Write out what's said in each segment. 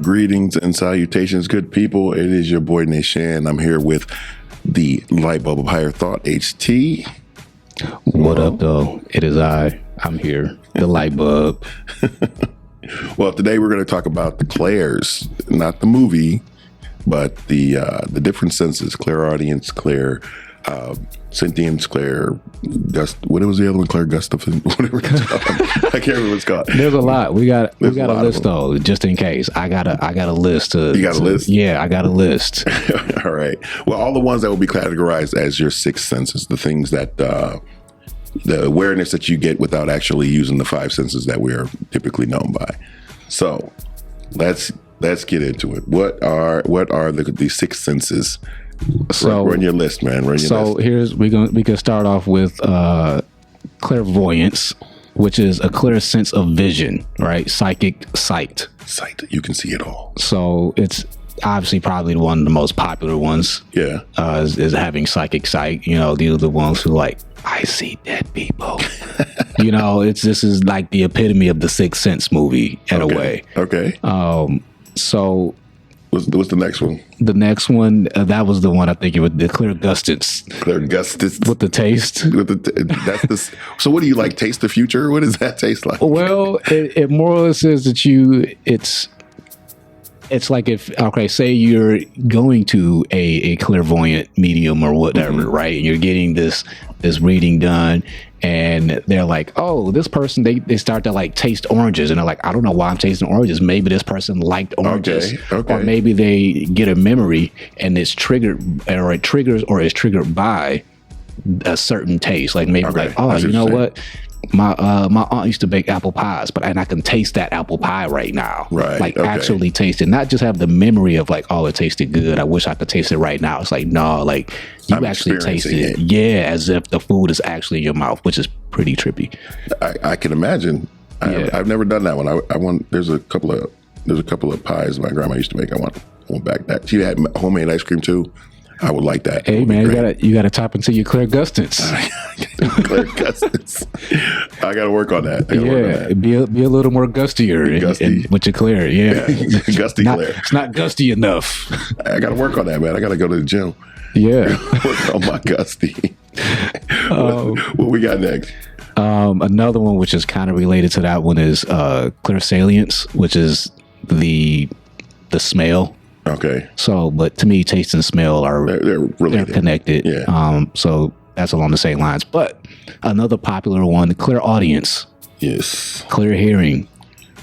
Greetings and salutations, good people. It is your boy Nashan. I'm here with the Lightbulb of Higher Thought, HT. What up, though? It is I'm here, the Lightbulb. Well, today we're going to talk about the clairs, not the movie, but the different senses: clairaudience, sentience, what was the other one? Claire Gustafson, whatever it's called. I can't remember what it's called. There's a lot. We got a list though, just in case. I got a list. You got a list? Yeah, I got a list. All right. Well, all the ones that will be categorized as your sixth senses, the things that the awareness that you get without actually using the five senses that we are typically known by. So let's get into it. What are the six senses? So run your list, man. We can start off with clairvoyance, which is a clear sense of vision, right? Psychic sight. You can see it all. So it's obviously probably one of the most popular ones. Yeah. Is having psychic sight. You know, these are the ones who like, I see dead people. You know, this is like the epitome of the Sixth Sense movie in a way. Okay. So what's the next one? The next one, that was the one I think it was the clairgustance. Clairgustance with the taste. So what do you like? Taste the future? What does that taste like? Well, it more or less says that it's like say you're going to a clairvoyant medium or whatever, right? And you're getting this reading done, and they're like, oh, this person, they start to like taste oranges, and they're like, I don't know why I'm tasting oranges. Maybe this person liked oranges. Okay. Or maybe they get a memory and it's triggered, or it triggers, or is triggered by a certain taste. Like maybe like, oh, you know what? My aunt used to bake apple pies, and I can taste that apple pie right now. Right. Like actually taste it, not just have the memory of like, oh, it tasted good. I wish I could taste it right now. It's like, no, like you actually taste it. Yeah, as if the food is actually in your mouth, which is pretty trippy. I can imagine. I've never done that one. I want. There's a couple of pies my grandma used to make. I want back that. She had homemade ice cream too. I would like that. Hey man, you gotta tap into your clairgustance. Clairgustance. I gotta work on that. Be a little more gustier with your clair. Yeah, gusty clair. It's not gusty enough. I gotta work on that, man. I gotta go to the gym. Yeah, work on my gusty. What we got next? Another one which is kind of related to that one is clairsalience, which is the smell. Okay. So, but to me, taste and smell they're connected. Yeah. So that's along the same lines. But another popular one, the clairaudience. Yes. Clear hearing.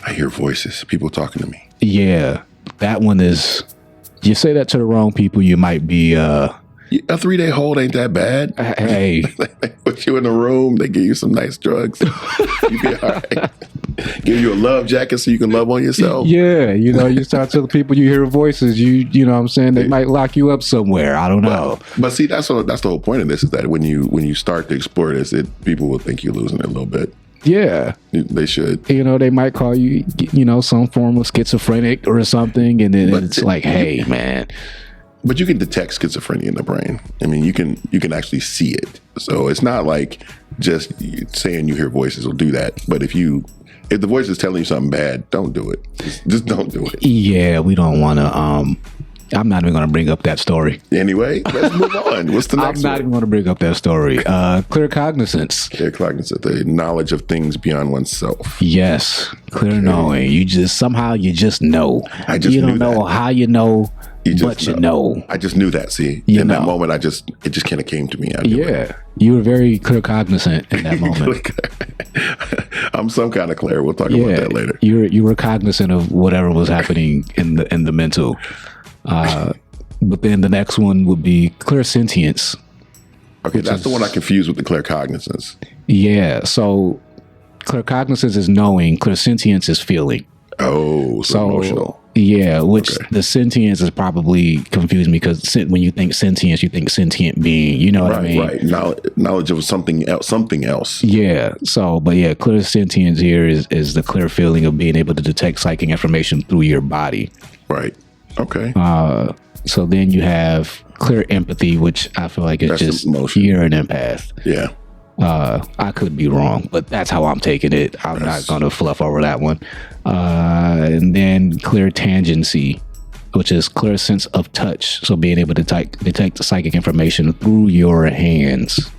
I hear voices. People talking to me. Yeah. That one is, you say that to the wrong people, you might be a 3-day hold ain't that bad. Hey. They put you in a room, they give you some nice drugs. You be all right. Give you a love jacket so you can love on yourself. Yeah, you know, you start telling people you hear voices, you know what I'm saying, they might lock you up somewhere. I don't know. But see, that's the whole point of this, is that when you start to explore this, people will think you're losing it a little bit. Yeah. They should. You know, they might call you, some form of schizophrenic or something, and then it's like, hey, man. But you can detect schizophrenia in the brain. I mean, you can actually see it. So it's not like just saying you hear voices will do that. But if the voice is telling you something bad, don't do it. Just don't do it. Yeah, we don't want to. I'm not even going to bring up that story. Anyway, let's move on. What's the next one? I'm not even going to bring up that story. Claircognizance. Claircognizance, the knowledge of things beyond oneself. Yes, clear knowing. You just know. You don't know how you know. You know. I just knew that. See, in that moment, it just kind of came to me. You were very claircognizant in that moment. I'm some kind of clair. We'll talk about that later. You were cognizant of whatever was happening in the mental. But then the next one would be clairsentience. Okay, that's the one I confused with the claircognizance. Yeah. So claircognizance is knowing. Clairsentience is feeling. Oh, so emotional. Yeah, which the sentience is probably confusing me, because when you think sentience, you think sentient being. You know what I mean? Right. Knowledge of something else. Yeah. So, but yeah, clairsentience here is the clear feeling of being able to detect psychic information through your body. Right. Okay. So then you have clear empathy, which I feel like it's just emotion. You're an empath. Yeah. I could be wrong, but that's how I'm taking it. I'm not going to fluff over that one. And then clear tangency, which is clear sense of touch. So being able to detect psychic information through your hands.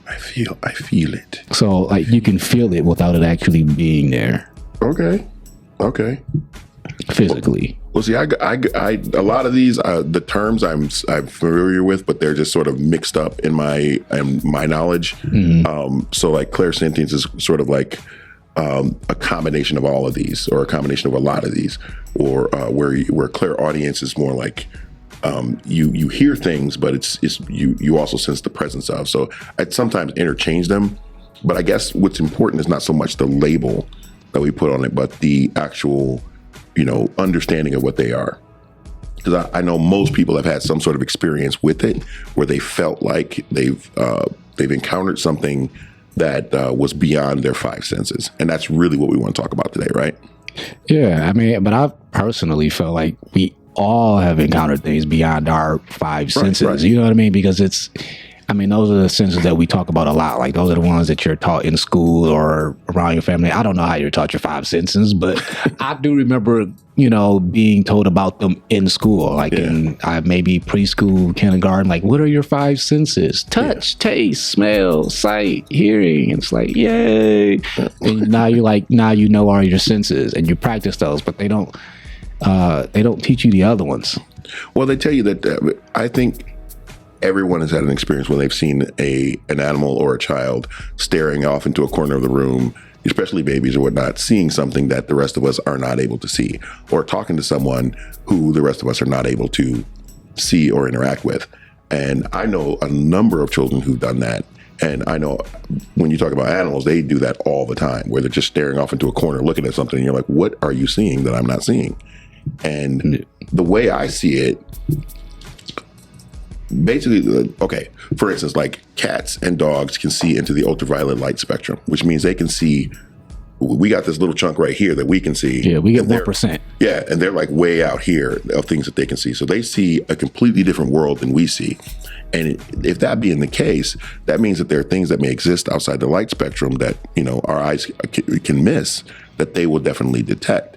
I feel it. So like you can feel it without it actually being there. Okay. Physically. Well, see, I a lot of these the terms I'm familiar with, but they're just sort of mixed up in my knowledge. So like clairsentience is sort of like a combination of all of these, or a combination of a lot of these, or where clairaudience is more like you hear things, but it's you also sense the presence of. So I'd sometimes interchange them, but I guess what's important is not so much the label that we put on it, but the actual understanding of what they are. Because I know most people have had some sort of experience with it where they felt like they've encountered something that was beyond their five senses. And that's really what we want to talk about today, right? Yeah, I mean, but I personally felt like we all have encountered things beyond our five senses. Right. You know what I mean? Because those are the senses that we talk about a lot. Like those are the ones that you're taught in school or around your family. I don't know how you're taught your five senses, but I do remember, being told about them in school, like in maybe preschool, kindergarten. Like, what are your five senses? Touch, taste, smell, sight, hearing. It's like, yay. And now you know all your senses and you practice those, but they don't teach you the other ones. Well, they tell you that I think everyone has had an experience when they've seen an animal or a child staring off into a corner of the room, especially babies or whatnot, seeing something that the rest of us are not able to see, or talking to someone who the rest of us are not able to see or interact with. And I know a number of children who've done that. And I know when you talk about animals, they do that all the time, where they're just staring off into a corner, looking at something, and you're like, what are you seeing that I'm not seeing? And the way I see it, basically, okay, for instance, like cats and dogs can see into the ultraviolet light spectrum, which means they can see, we got this little chunk right here that we can see. Yeah, we get 1%. Yeah, and they're like way out here of things that they can see. So they see a completely different world than we see. And if that being the case, that means that there are things that may exist outside the light spectrum that, our eyes can miss, that they will definitely detect.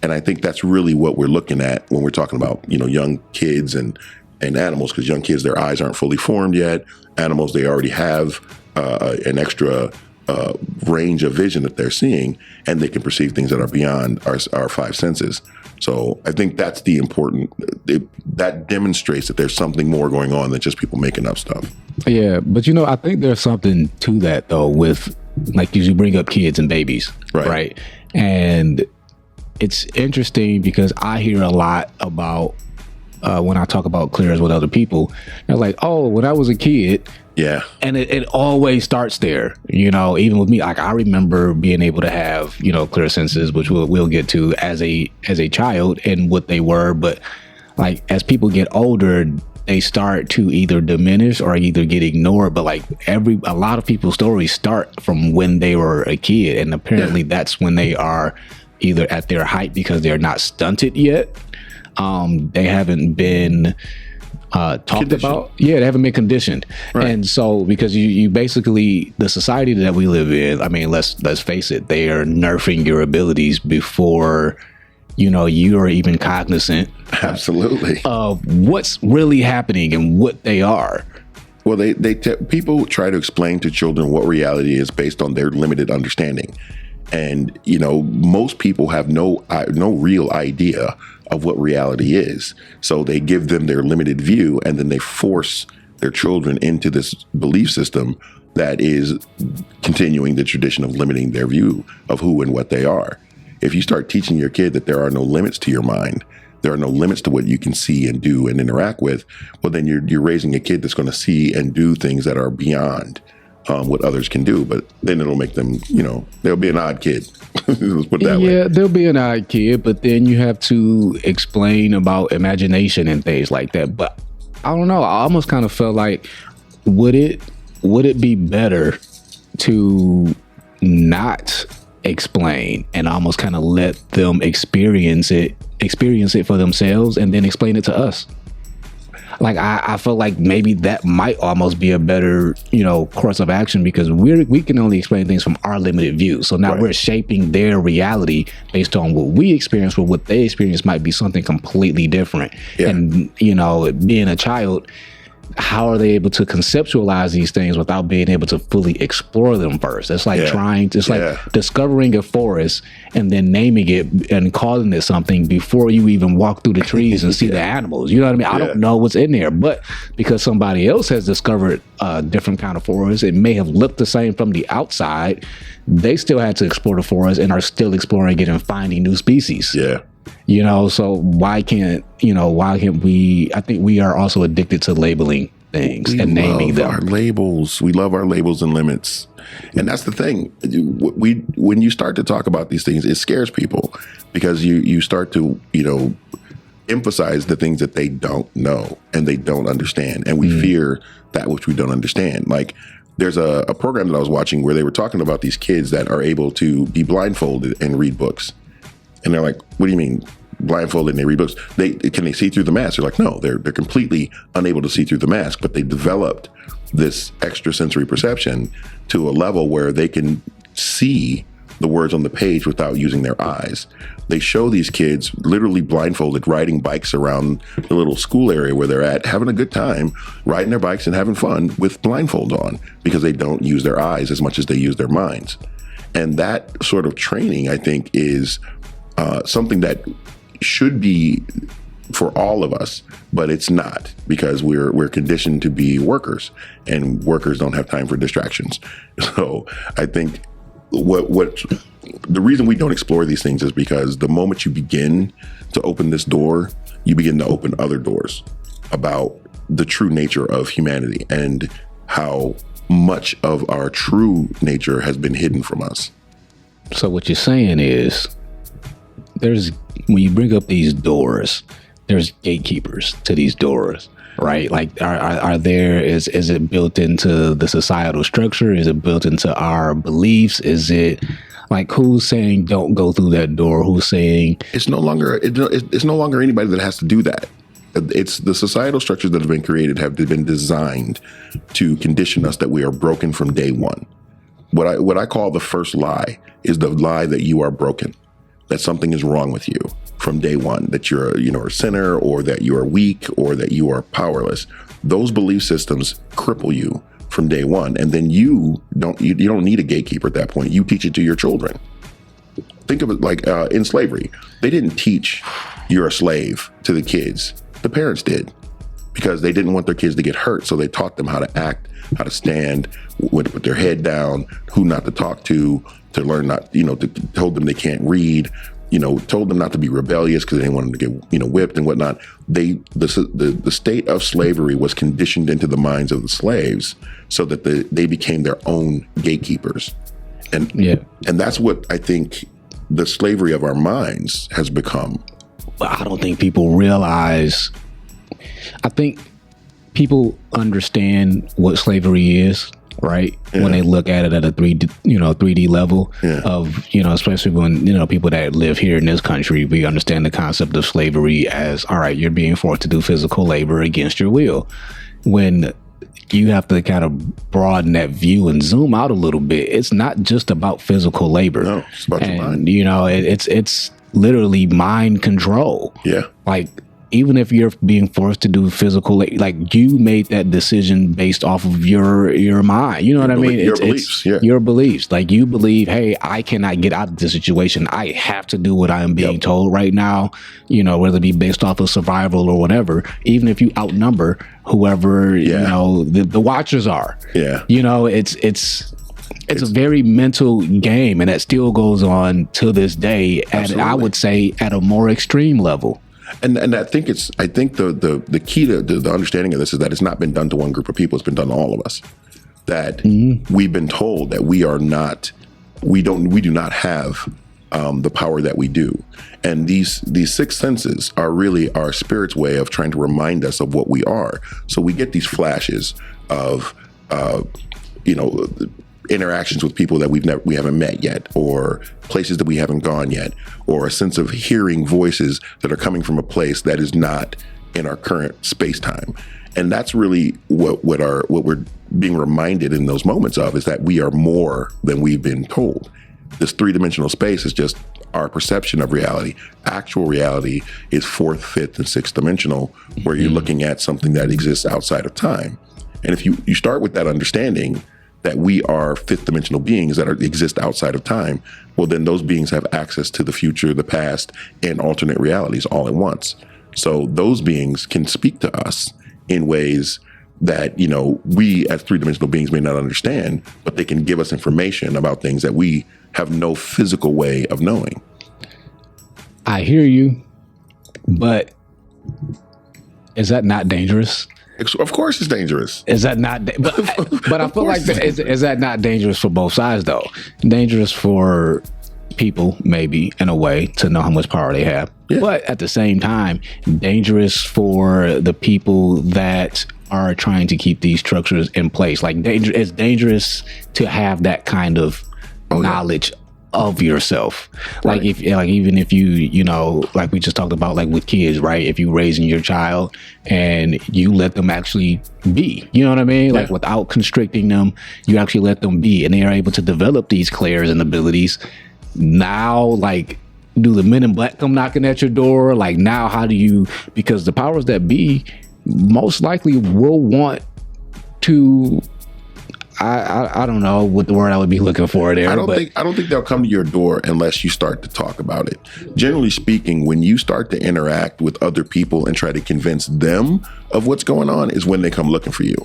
And I think that's really what we're looking at when we're talking about, young kids and animals, because young kids, their eyes aren't fully formed yet. Animals, they already have an extra range of vision that they're seeing, and they can perceive things that are beyond our five senses. So I think that's the important, that demonstrates that there's something more going on than just people making up stuff. Yeah, but I think there's something to that though, with like, you bring up kids and babies, right? And it's interesting because I hear a lot about when I talk about clears with other people, they're like, oh, when I was a kid. Yeah. And it always starts there, even with me. Like, I remember being able to have, clear senses, which we'll get to as a child and what they were. But like, as people get older, they start to either diminish or either get ignored. But like a lot of people's stories start from when they were a kid. And apparently that's when they are either at their height because they're not stunted yet. They haven't been talked about. Yeah, they haven't been conditioned. Right. And so because you basically, the society that we live in, I mean, let's face it, they are nerfing your abilities before you are even cognizant. Absolutely. Of what's really happening and what they are. Well, people try to explain to children what reality is based on their limited understanding. And, most people have no real idea of what reality is. So they give them their limited view, and then they force their children into this belief system that is continuing the tradition of limiting their view of who and what they are. If you start teaching your kid that there are no limits to your mind, there are no limits to what you can see and do and interact with, well, then you're raising a kid that's going to see and do things that are beyond what others can do. But then it'll make them, they'll be an odd kid. Let's put it that way. Yeah, they'll be an odd kid, but then you have to explain about imagination and things like that. But I don't know. I almost kind of felt like, would it be better to not explain and almost kind of let them experience it for themselves and then explain it to us? Like I feel like maybe that might almost be a better, course of action, because we can only explain things from our limited view. So now we're shaping their reality based on what we experience, but what they experience might be something completely different. Yeah. And being a child, how are they able to conceptualize these things without being able to fully explore them first? It's like like discovering a forest and then naming it and calling it something before you even walk through the trees and see the animals. You know what I mean? I don't know what's in there, but because somebody else has discovered a different kind of forest, it may have looked the same from the outside. They still had to explore the forest and are still exploring it and finding new species. Yeah. So why can't we? I think we are also addicted to labeling things and naming them. Our labels. We love our labels and limits. And that's the thing. When you start to talk about these things, it scares people, because you start to, emphasize the things that they don't know and they don't understand. And we fear that which we don't understand. Like, there's a program that I was watching where they were talking about these kids that are able to be blindfolded and read books. And they're like, what do you mean blindfolded and they read books? Can they see through the mask? They're like, no, they're completely unable to see through the mask, but they developed this extrasensory perception to a level where they can see the words on the page without using their eyes. They show these kids literally blindfolded riding bikes around the little school area where they're at, having a good time, riding their bikes and having fun with blindfolds on, because they don't use their eyes as much as they use their minds. And that sort of training, I think, is something that should be for all of us, but it's not, because we're conditioned to be workers, and workers don't have time for distractions. So I think what the reason we don't explore these things is because the moment you begin to open this door, you begin to open other doors about the true nature of humanity and how much of our true nature has been hidden from us. So what you're saying is, when you bring up these doors, there's gatekeepers to these doors, right? Like, is it built into the societal structure? Is it built into our beliefs? Is it like, who's saying don't go through that door? Who's saying it's no longer anybody that has to do that? It's the societal structures that have been created have been designed to condition us that we are broken from day one. What I call the first lie is the lie that you are broken, that something is wrong with you from day one, that you're a sinner, or that you are weak, or that you are powerless. Those belief systems cripple you from day one, and then you don't need a gatekeeper at that point. You teach it to your children. Think of it like in slavery. They didn't teach you're a slave to the kids. The parents did, because they didn't want their kids to get hurt. So they taught them how to act, how to stand, when to put their head down, who not to talk to learn not, told them they can't read, told them not to be rebellious because they didn't want them to get, whipped and whatnot. The state of slavery was conditioned into the minds of the slaves so that they became their own gatekeepers. And that's what I think the slavery of our minds has become. I don't think people realize. I think people understand what slavery is, right? Yeah. When they look at it at a 3D level of, especially when, people that live here in this country, we understand the concept of slavery as, all right, you're being forced to do physical labor against your will. When you have to kind of broaden that view and zoom out a little bit, it's not just about physical labor. No, it's about your mind. It's literally mind control. Yeah. Like, even if you're being forced to do physical, like, you made that decision based off of your mind. You know what I mean? Your beliefs. Yeah. Your beliefs. Like, you believe, hey, I cannot get out of this situation. I have to do what I am being told right now, whether it be based off of survival or whatever, even if you outnumber whoever, the watchers are. Yeah. It's a very mental game, and that still goes on to this day at, I would say, at a more extreme level. And I think the key to the understanding of this is that it's not been done to one group of people. It's been done to all of us. That we've been told that we do not have the power that we do. And these six senses are really our spirit's way of trying to remind us of what we are. So we get these flashes of, interactions with people that we haven't met yet, or places that we haven't gone yet, or a sense of hearing voices that are coming from a place that is not in our current space-time. And that's really what we're being reminded in those moments of, is that we are more than we've been told. This three-dimensional space is just our perception of reality. Actual reality is fourth, fifth, and sixth dimensional, where you're looking at something that exists outside of time. And if you start with that understanding that we are fifth dimensional beings that exist outside of time, well, then those beings have access to the future, the past, and alternate realities all at once. So those beings can speak to us in ways that, we as three-dimensional beings may not understand, but they can give us information about things that we have no physical way of knowing. I hear you, but is that not dangerous? Of course it's dangerous. Is that not? But I feel like is that not dangerous for both sides, though? Dangerous for people, maybe, in a way, to know how much power they have. Yeah. But at the same time, dangerous for the people that are trying to keep these structures in place. Like, it's dangerous to have that kind of knowledge of yourself. Like, if even if you like we just talked about, like with kids, right? If you raising your child and you let them actually be, you know what I mean? Like, without constricting them, you actually let them be, and they are able to develop these clairs and abilities. Now, like, do the men in black come knocking at your door? Like, now how do you, because the powers that be most likely will want to, I don't know what the word I would be looking for there. I don't think they'll come to your door unless you start to talk about it. Generally speaking, when you start to interact with other people and try to convince them of what's going on, is when they come looking for you.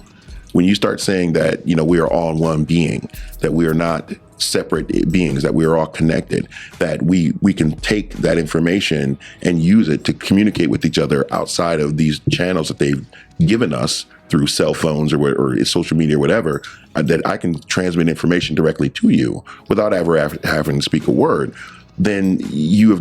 When you start saying that, we are all one being, that we are not separate beings, that we are all connected, that we can take that information and use it to communicate with each other outside of these channels that they've given us through cell phones or social media or whatever, that I can transmit information directly to you without ever having to speak a word, then you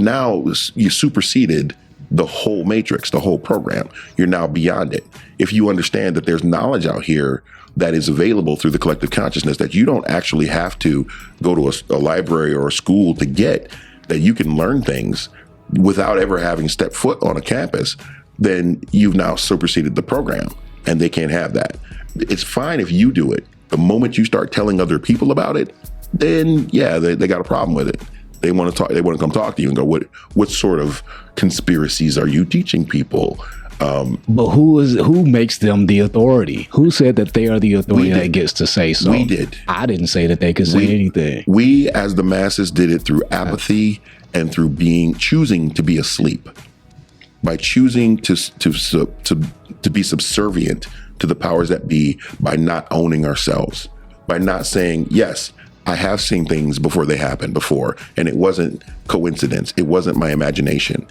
superseded the whole matrix, the whole program. You're now beyond it. If you understand that there's knowledge out here that is available through the collective consciousness, that you don't actually have to go to a library or a school to get, that you can learn things without ever having stepped foot on a campus, then you've now superseded the program, and they can't have that. It's fine if you do it. The moment you start telling other people about it, then they got a problem with it. They want to talk. They want to come talk to you and go, what sort of conspiracies are you teaching people? But who makes them the authority? Who said that they are the authority that gets to say so? We did. I didn't say that they could say anything. We, as the masses, did it through apathy and through choosing to be asleep, by choosing to be subservient to the powers that be, by not owning ourselves, by not saying, yes, I have seen things before they happened before, and it wasn't coincidence. It wasn't my imagination.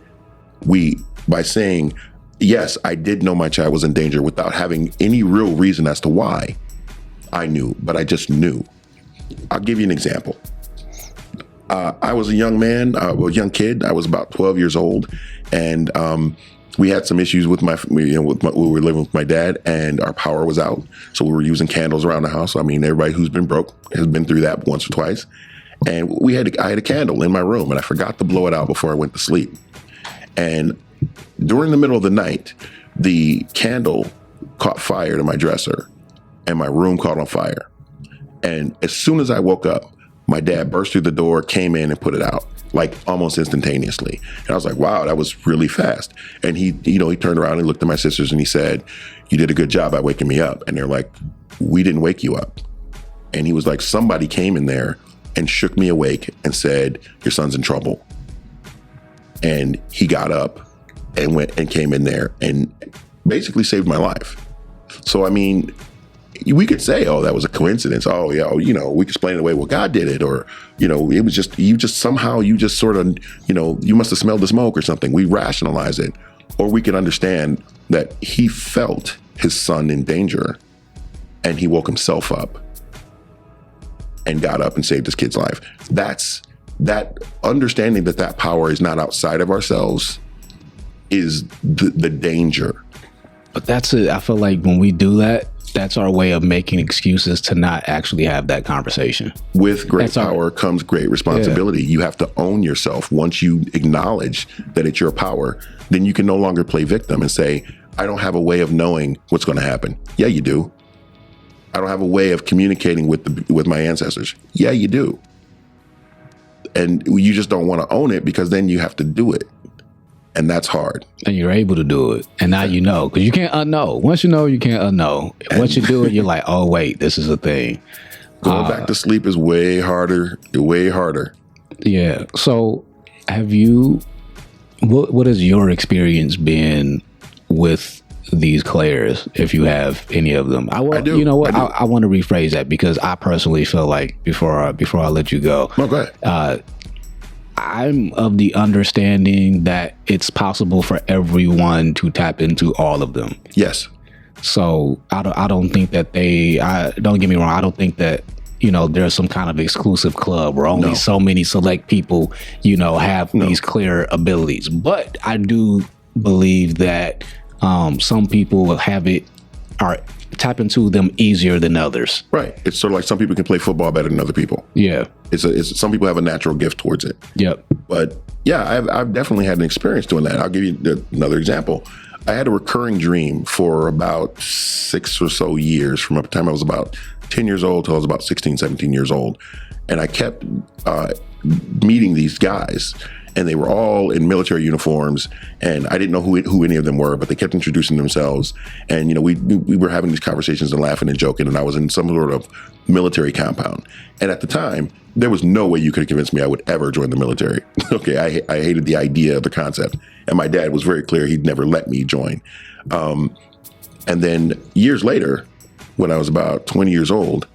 By saying, yes, I did know my child was in danger without having any real reason as to why, I knew, but I just knew. I'll give you an example. I was a young man, a young kid. I was about 12 years old, and we had some issues with we were living with my dad, and our power was out. So we were using candles around the house. I mean, everybody who's been broke has been through that once or twice. And I had a candle in my room, and I forgot to blow it out before I went to sleep. And during the middle of the night, the candle caught fire to my dresser, and my room caught on fire. And as soon as I woke up, my dad burst through the door, came in, and put it out, like almost instantaneously. And I was like, wow, that was really fast. And he turned around and looked at my sisters and he said, you did a good job by waking me up. And they're like, we didn't wake you up. And he was like, somebody came in there and shook me awake and said, your son's in trouble. And he got up and went and came in there and basically saved my life. So, I mean, we could say, oh, that was a coincidence. Oh, yeah, we could explain it away. Well, God did it. Or, it was just, you just sort of, you must have smelled the smoke or something. We rationalize it. Or we can understand that he felt his son in danger and he woke himself up and got up and saved his kid's life. That understanding that power is not outside of ourselves is the danger. But that's it. I feel like when we do that, that's our way of making excuses to not actually have that conversation. With great power comes great responsibility. Yeah. You have to own yourself. Once you acknowledge that it's your power, then you can no longer play victim and say, I don't have a way of knowing what's going to happen. Yeah, you do. I don't have a way of communicating with my ancestors. Yeah, you do. And you just don't want to own it because then you have to do it. And that's hard. And you're able to do it. And now you know, because you can't unknow. Once you know, you can't unknow. Once you do it, you're like, oh, wait, this is a thing. Going back to sleep is way harder, way harder. Yeah. So what has your experience been with these clairs, if you have any of them? I do. You know what? I want to rephrase that because I personally feel like before I let you go, go ahead. I'm of the understanding that it's possible for everyone to tap into all of them. Yes. So I don't think that don't get me wrong. I don't think that, there's some kind of exclusive club where only so many select people, have these clear abilities. But I do believe that some people tap into them easier than others. Right. It's sort of like some people can play football better than other people. Yeah. It's some people have a natural gift towards it. Yep. But yeah, I've definitely had an experience doing that. I'll give you another example. I had a recurring dream for about 6 or so years, from the time I was about 10 years old till I was about 16, 17 years old. And I kept meeting these guys, and they were all in military uniforms, and I didn't know who any of them were, but they kept introducing themselves. And, we were having these conversations and laughing and joking, and I was in some sort of military compound. And at the time, there was no way you could have convinced me I would ever join the military. Okay, I hated the idea of the concept. And my dad was very clear he'd never let me join. And then years later, when I was about 20 years old,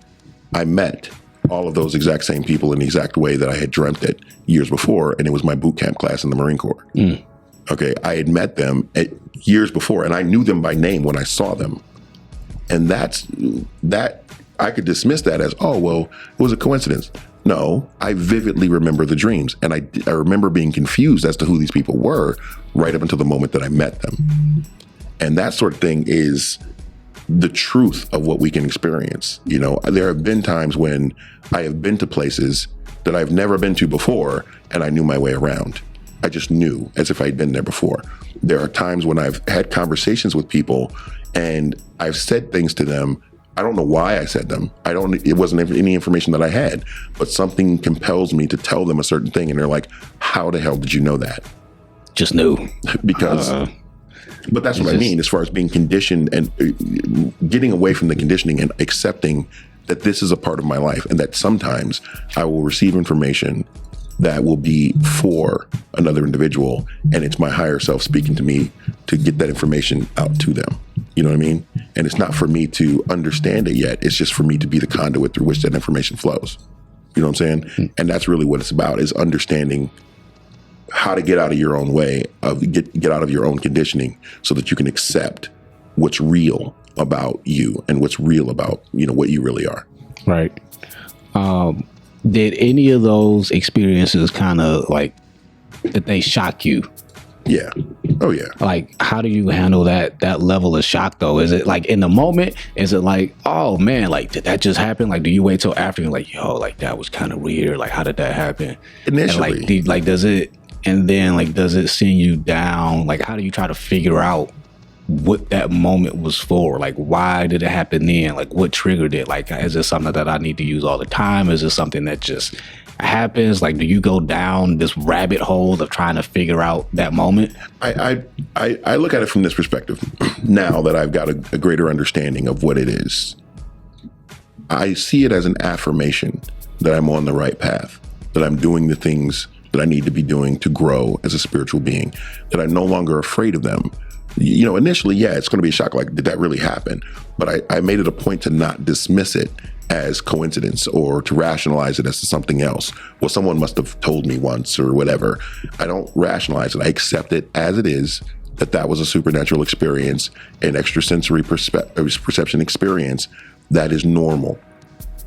I met all of those exact same people in the exact way that I had dreamt it years before. And it was my boot camp class in the Marine Corps. Okay, I had met them years before, and I knew them by name when I saw them. And that I could dismiss that as, oh, well, it was a coincidence. No, I vividly remember the dreams. And I remember being confused as to who these people were right up until the moment that I met them. And that sort of thing is the truth of what we can experience. There have been times when I have been to places that I've never been to before, and I knew my way around. I just knew, as if I'd been there before. There are times when I've had conversations with people, and I've said things to them. I don't know why I said them. It wasn't any information that I had, but something compels me to tell them a certain thing, and they're like, how the hell did you know that? Just knew. Because... But that's what I mean, as far as being conditioned and getting away from the conditioning and accepting that this is a part of my life, and that sometimes I will receive information that will be for another individual, and it's my higher self speaking to me to get that information out to them. You know what I mean? And it's not for me to understand it yet. It's just for me to be the conduit through which that information flows. You know what I'm saying? And that's really what it's about, is understanding how to get out of your own way, get out of your own conditioning, so that you can accept what's real about you and what's real about, what you really are. Right. Did any of those experiences kind of did they shock you? Yeah. Oh yeah. Like, how do you handle that level of shock though? Is it like in the moment? Is it like, oh man, did that just happen? Do you wait till after you're like, yo, that was kind of weird. How did that happen? Initially. And does it? And then does it send you down? How do you try to figure out what that moment was for? Why did it happen then? What triggered it? Is it something that I need to use all the time? Is it something that just happens? Do you go down this rabbit hole of trying to figure out that moment? I look at it from this perspective now that I've got a greater understanding of what it is. I see it as an affirmation that I'm on the right path, that I'm doing the things that I need to be doing to grow as a spiritual being, that I'm no longer afraid of them. Initially, yeah, it's going to be a shock. Did that really happen? But I made it a point to not dismiss it as coincidence or to rationalize it as something else. Well, someone must have told me once or whatever. I don't rationalize it. I accept it as it is, that was a supernatural experience, an extrasensory perception experience that is normal.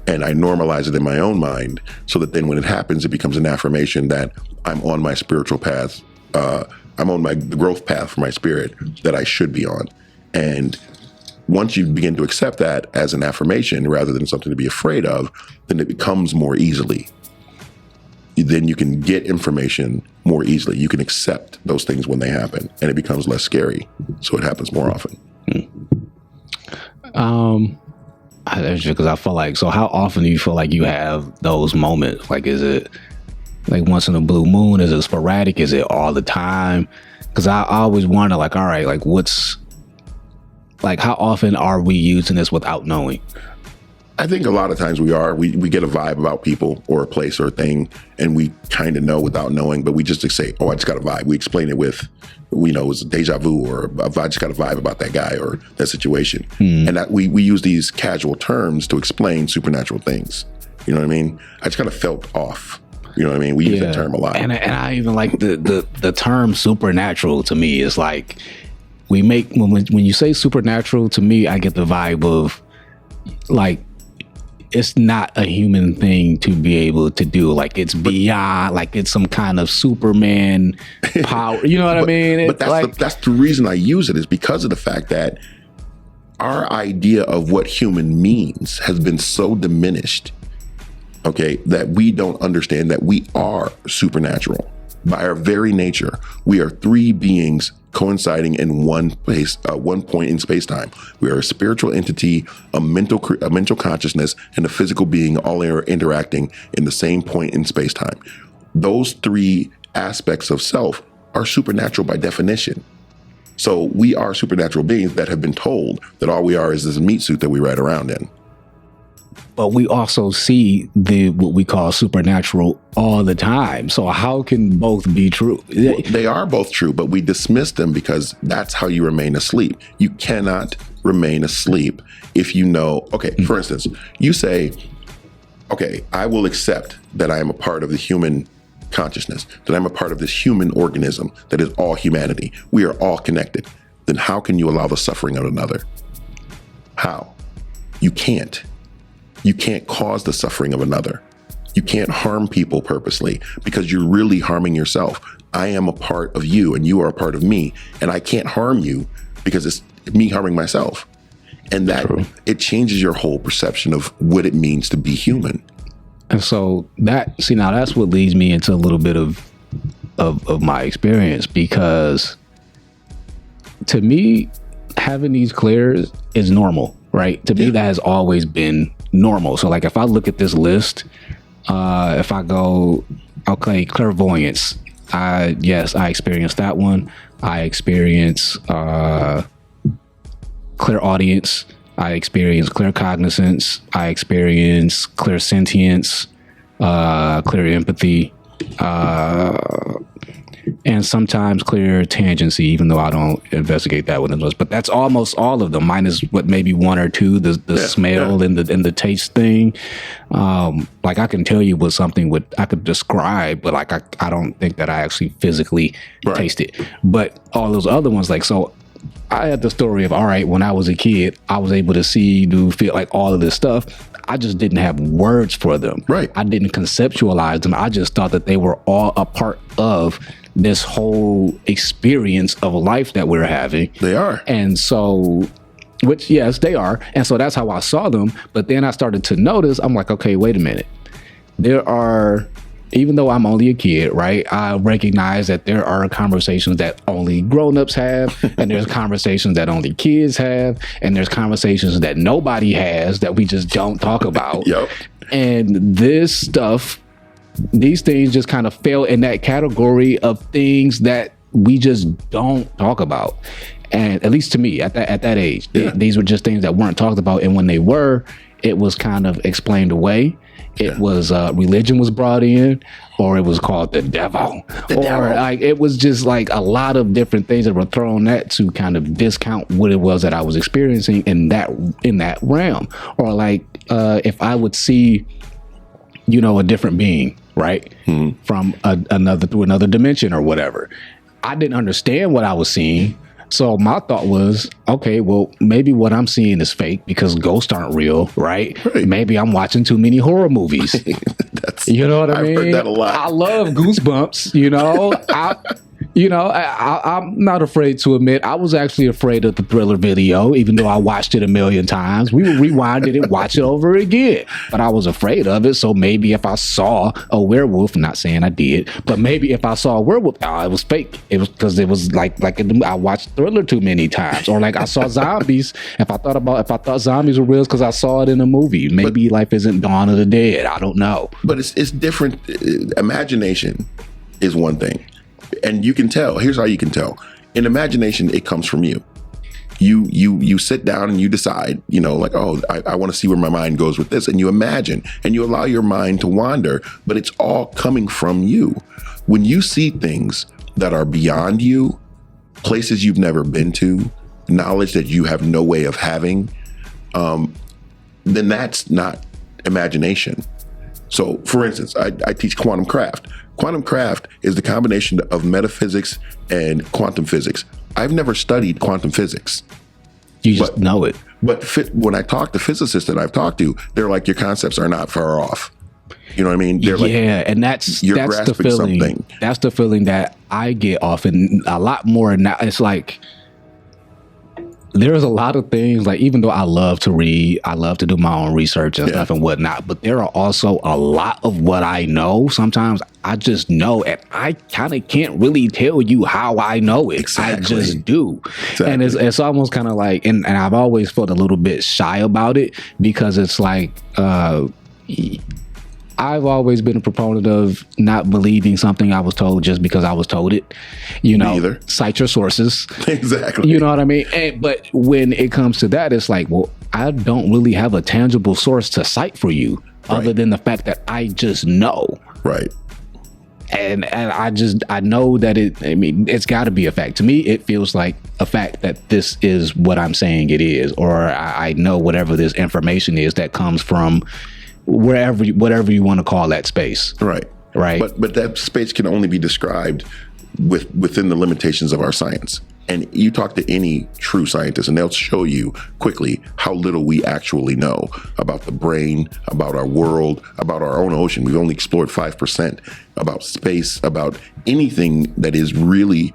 And I normalize it in my own mind, so that then when it happens, it becomes an affirmation that I'm on my spiritual path. I'm on the growth path for my spirit that I should be on. And once you begin to accept that as an affirmation rather than something to be afraid of, then it becomes more easily. then you can get information more easily. You can accept those things when they happen, and it becomes less scary. So it happens more often. Because I feel like, so how often do you feel like you have those moments? Like, is it like once in a blue moon? Is it sporadic? Is it all the time? Because I always wonder, like, all right, like how often are we using this without knowing? I think a lot of times we get a vibe about people or a place or a thing, and we kind of know without knowing, but we just say, oh, I just got a vibe. We explain it with, it's a deja vu, or I just got a vibe about that guy or that situation. And that we use these casual terms to explain supernatural things. You know what I mean? I just kind of felt off. You know what I mean? We use that term a lot. And I even like the term supernatural. To me is like, when you say supernatural, to me, I get the vibe of like, it's not a human thing to be able to do. Like, it's beyond, like it's some kind of Superman power. You know what I mean? But that's the reason I use it, is because of the fact that our idea of what human means has been so diminished, okay, that we don't understand that we are supernatural. By our very nature, we are three beings coinciding in one place, one point in space-time. We are a spiritual entity, a mental consciousness, and a physical being, all are interacting in the same point in space-time. Those three aspects of self are supernatural by definition. So we are supernatural beings that have been told that all we are is this meat suit that we ride around in. But we also see what we call supernatural all the time. So how can both be true? Well, they are both true, but we dismiss them because that's how you remain asleep. You cannot remain asleep if you know, okay, for instance, you say, okay, I will accept that I am a part of the human consciousness, that I'm a part of this human organism that is all humanity. We are all connected. Then how can you allow the suffering of another? How? You can't. You can't cause the suffering of another. You can't harm people purposely, because you're really harming yourself. I am a part of you and you are a part of me, and I can't harm you because it's me harming myself. And that it changes your whole perception of what it means to be human. And so now that's what leads me into a little bit of my experience, because to me, having these clears is normal, right? To me, that has always been normal. So like, if I look at this list, if I go, okay, clairvoyance, I experienced that one. I experience clairaudience. I experience claircognizance. I experience clairsentience, clear empathy, and sometimes clear tangency, even though I don't investigate that one as much. But that's almost all of them, minus what, maybe one or two, the smell and the taste thing. Like, I can tell you what something I could describe, but like I don't think that I actually physically taste it. But all those other ones, like, so I had the story of, all right, when I was a kid, I was able to see, do, feel, like all of this stuff. I just didn't have words for them. Right. I didn't conceptualize them. I just thought that they were all a part of this whole experience of life that we're having. They are. And so, which, yes, they are. And so that's how I saw them. But then I started to notice, I'm like, okay, wait a minute. There are, even though I'm only a kid, right, I recognize that there are conversations that only grown-ups have, and there's conversations that only kids have, and there's conversations that nobody has that we just don't talk about. And this stuff, these things just kind of fell in that category of things that we just don't talk about. And at least to me, at that age, these were just things that weren't talked about. And when they were, it was kind of explained away. It was religion was brought in, or it was called the devil, like it was just like a lot of different things that were thrown at to kind of discount what it was that I was experiencing in that realm. Or like if I would see, a different being, right, from through another dimension or whatever, I didn't understand what I was seeing. So my thought was, okay, well, maybe what I'm seeing is fake because ghosts aren't real, right? Maybe I'm watching too many horror movies. You know what I mean? I've heard that a lot. I love Goosebumps, You know, I'm not afraid to admit I was actually afraid of the Thriller video, even though I watched it a million times. We would rewind it and watch it over again. But I was afraid of it. So maybe if I saw a werewolf, I'm not saying I did, but maybe if I saw a werewolf, it was fake. It was because it was like I watched Thriller too many times. Or like I saw zombies. If I thought zombies were real, because I saw it in a movie. Maybe life isn't Dawn of the Dead. I don't know. But it's different. Imagination is one thing. And you can tell. Here's how you can tell. In imagination, it comes from you. You sit down and you decide, you know, like, oh, I want to see where my mind goes with this. And you imagine and you allow your mind to wander, but it's all coming from you. When you see things that are beyond you, places you've never been to, knowledge that you have no way of having, then that's not imagination. So, for instance, I teach quantum craft. Quantum craft is the combination of metaphysics and quantum physics. I've never studied quantum physics. You just know it. But when I talk to physicists that I've talked to, they're like, your concepts are not far off. You know what I mean? They're like, and that's the feeling. Something. That's the feeling that I get often a lot more now. It's like there's a lot of things, like, even though I love to read, I love to do my own research and stuff and whatnot, but there are also a lot of what I know. Sometimes I just know, and I kind of can't really tell you how I know it. Exactly. I just do. Exactly. And it's almost kind of like, and I've always felt a little bit shy about it, because it's like, I've always been a proponent of not believing something I was told just because I was told it. You know, cite your sources. Exactly. You know what I mean? But when it comes to that, it's like, well, I don't really have a tangible source to cite for you other than the fact that I just know. Right. And I know that it's got to be a fact. To me, it feels like a fact that this is what I'm saying it is, or I know whatever this information is that comes from whatever you want to call that space. Right. But that space can only be described within the limitations of our science. And you talk to any true scientist and they'll show you quickly how little we actually know about the brain, about our world, about our own ocean. We've only explored 5% about space, about anything that is really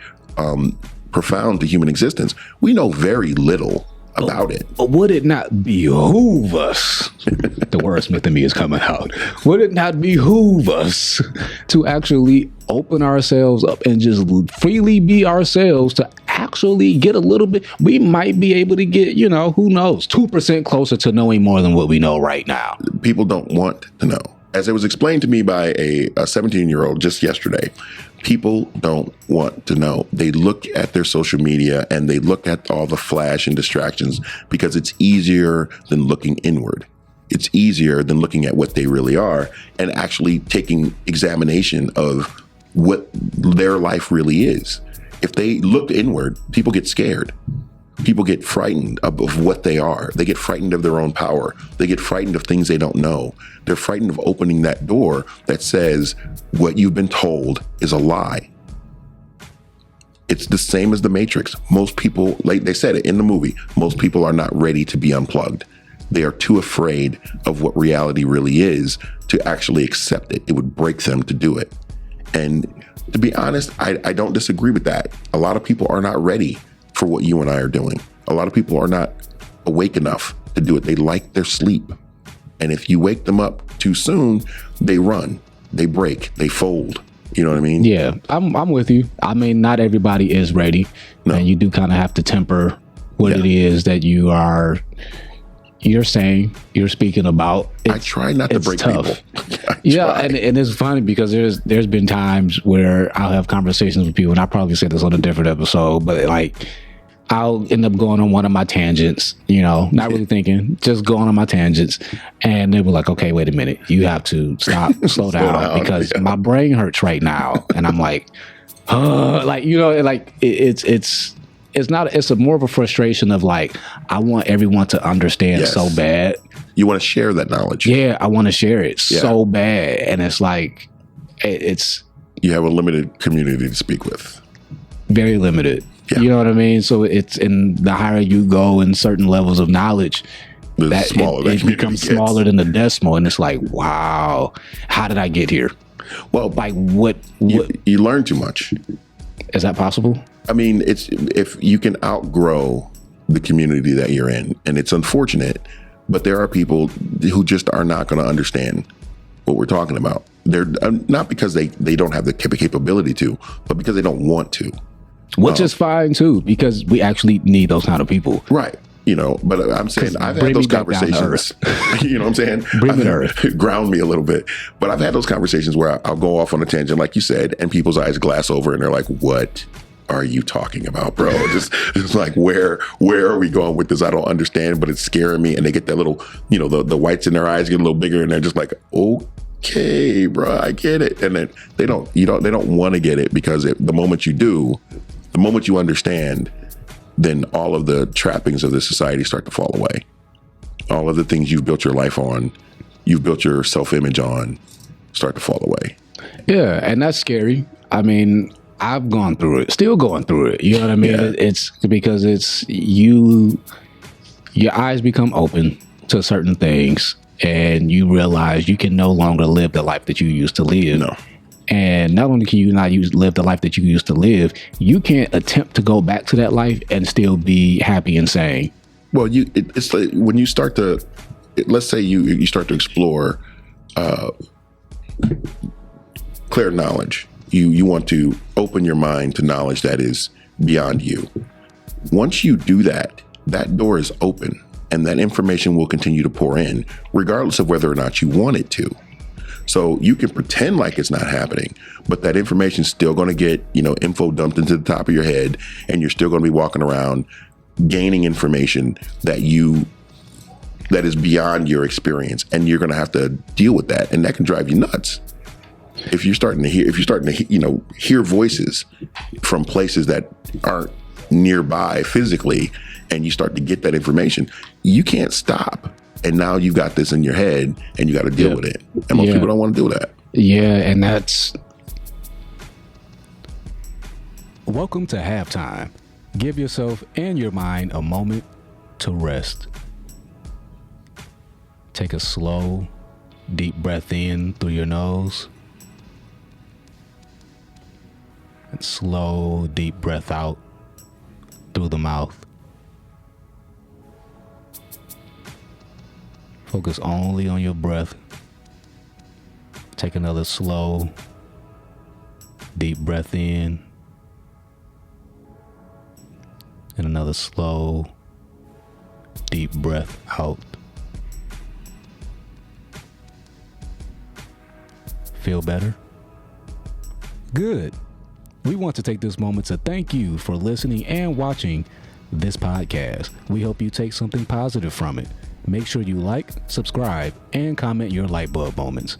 profound to human existence. We know very little about it. Would it not behoove us? The wordsmith in me is coming out. Would it not behoove us to actually open ourselves up and just freely be ourselves, to actually get a little bit? We might be able to get, you know, who knows, 2% closer to knowing more than what we know right now. People don't want to know. As it was explained to me by a 17-year-old just yesterday, people don't want to know. They look at their social media and they look at all the flash and distractions because it's easier than looking inward. It's easier than looking at what they really are and actually taking examination of what their life really is. If they look inward, people get scared. People get frightened of what they are. They get frightened of their own power. They get frightened of things they don't know. They're frightened of opening that door that says what you've been told is a lie. It's the same as the Matrix. Most people, like they said it in the movie, most people are not ready to be unplugged. They are too afraid of what reality really is to actually accept it. It would break them to do it. And to be honest, I don't disagree with that. A lot of people are not ready for what you and I are doing. A lot of people are not awake enough to do it. They like their sleep. And if you wake them up too soon, they run, they break, they fold. You know what I mean? Yeah, I'm with you. I mean, not everybody is ready. No. And you do kind of have to temper what it is that you're saying, you're speaking about. I try not to break tough. People. Yeah, and it's funny because there's been times where I'll have conversations with people, and I probably said this on a different episode, but like, I'll end up going on one of my tangents, you know, not really thinking, just going on my tangents. And they were like, okay, wait a minute. You have to stop, slow down because my brain hurts right now. And I'm like, like, you know, like it's more of a frustration of like, I want everyone to understand so bad. You want to share that knowledge. Yeah, I want to share it so bad. And it's like, you have a limited community to speak with. Very limited. Yeah. You know what I mean? So it's in the higher you go in certain levels of knowledge, it becomes smaller than the decimal. And it's like, wow, how did I get here? Well, like what you learn too much. Is that possible? I mean, it's if you can outgrow the community that you're in, and it's unfortunate, but there are people who just are not going to understand what we're talking about. They're not because they don't have the capability to, but because they don't want to. Which is fine too, because we actually need those kind of people. Right. But I'm saying I've had those conversations. You know what I'm saying? Bring me to earth. Ground me a little bit. But I've had those conversations where I'll go off on a tangent, like you said, and people's eyes glass over and they're like, what are you talking about, bro? Just like, where are we going with this? I don't understand, but it's scaring me. And they get that little, the whites in their eyes get a little bigger and they're just like, okay, bro, I get it. And then they don't want to get it, because the moment you do, the moment you understand, then all of the trappings of this society start to fall away. All of the things you've built your life on, you've built your self-image on, start to fall away. Yeah, and that's scary. I mean, I've gone through it, still going through it. You know what I mean? Yeah. It's because it's your eyes become open to certain things, and you realize you can no longer live the life that you used to live. No. And not only can you not live the life that you used to live, you can't attempt to go back to that life and still be happy and sane. Well, it's like when you start to, let's say you start to explore clear knowledge. You want to open your mind to knowledge that is beyond you. Once you do that, that door is open, and that information will continue to pour in, regardless of whether or not you want it to. So you can pretend like it's not happening, but that information is still going to get, info dumped into the top of your head, and you're still going to be walking around gaining information that is beyond your experience, and you're going to have to deal with that, and that can drive you nuts. If you're starting to hear voices from places that aren't nearby physically, and you start to get that information, you can't stop. And now you've got this in your head, and you got to deal with it. And most people don't want to do that. Yeah, and that's... Welcome to halftime. Give yourself and your mind a moment to rest. Take a slow, deep breath in through your nose. And slow, deep breath out through the mouth. Focus only on your breath. Take another slow, deep breath in. And another slow, deep breath out. Feel better? Good. We want to take this moment to thank you for listening and watching this podcast. We hope you take something positive from it. Make sure you like, subscribe, and comment your Lightbulb moments.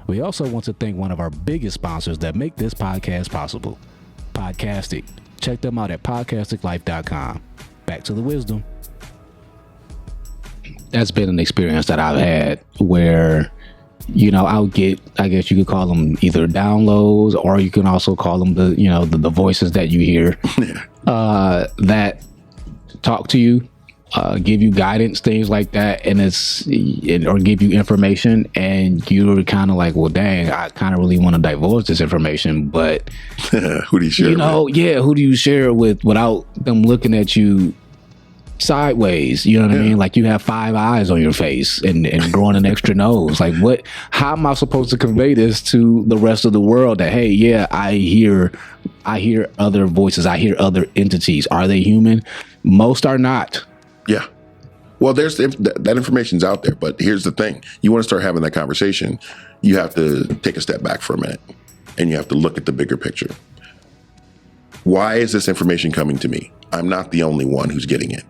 We also want to thank one of our biggest sponsors that make this podcast possible, Podcastic. Check them out at podcasticlife.com. Back to the wisdom. That's been an experience that I've had where, I'll get, I guess you could call them either downloads, or you can also call them the voices that you hear that talk to you. Give you guidance, things like that, and or give you information, and you're kind of like, well, dang, I kind of really want to divulge this information, but who do you share it with? Who do you share it with without them looking at you sideways? You know what I mean? Like you have 5 eyes on your face and growing an extra nose. Like how am I supposed to convey this to the rest of the world that, hey, yeah, I hear other voices, I hear other entities. Are they human? Most are not. Yeah. Well, that information's out there, but here's the thing. You want to start having that conversation, you have to take a step back for a minute, and you have to look at the bigger picture. Why is this information coming to me? I'm not the only one who's getting it.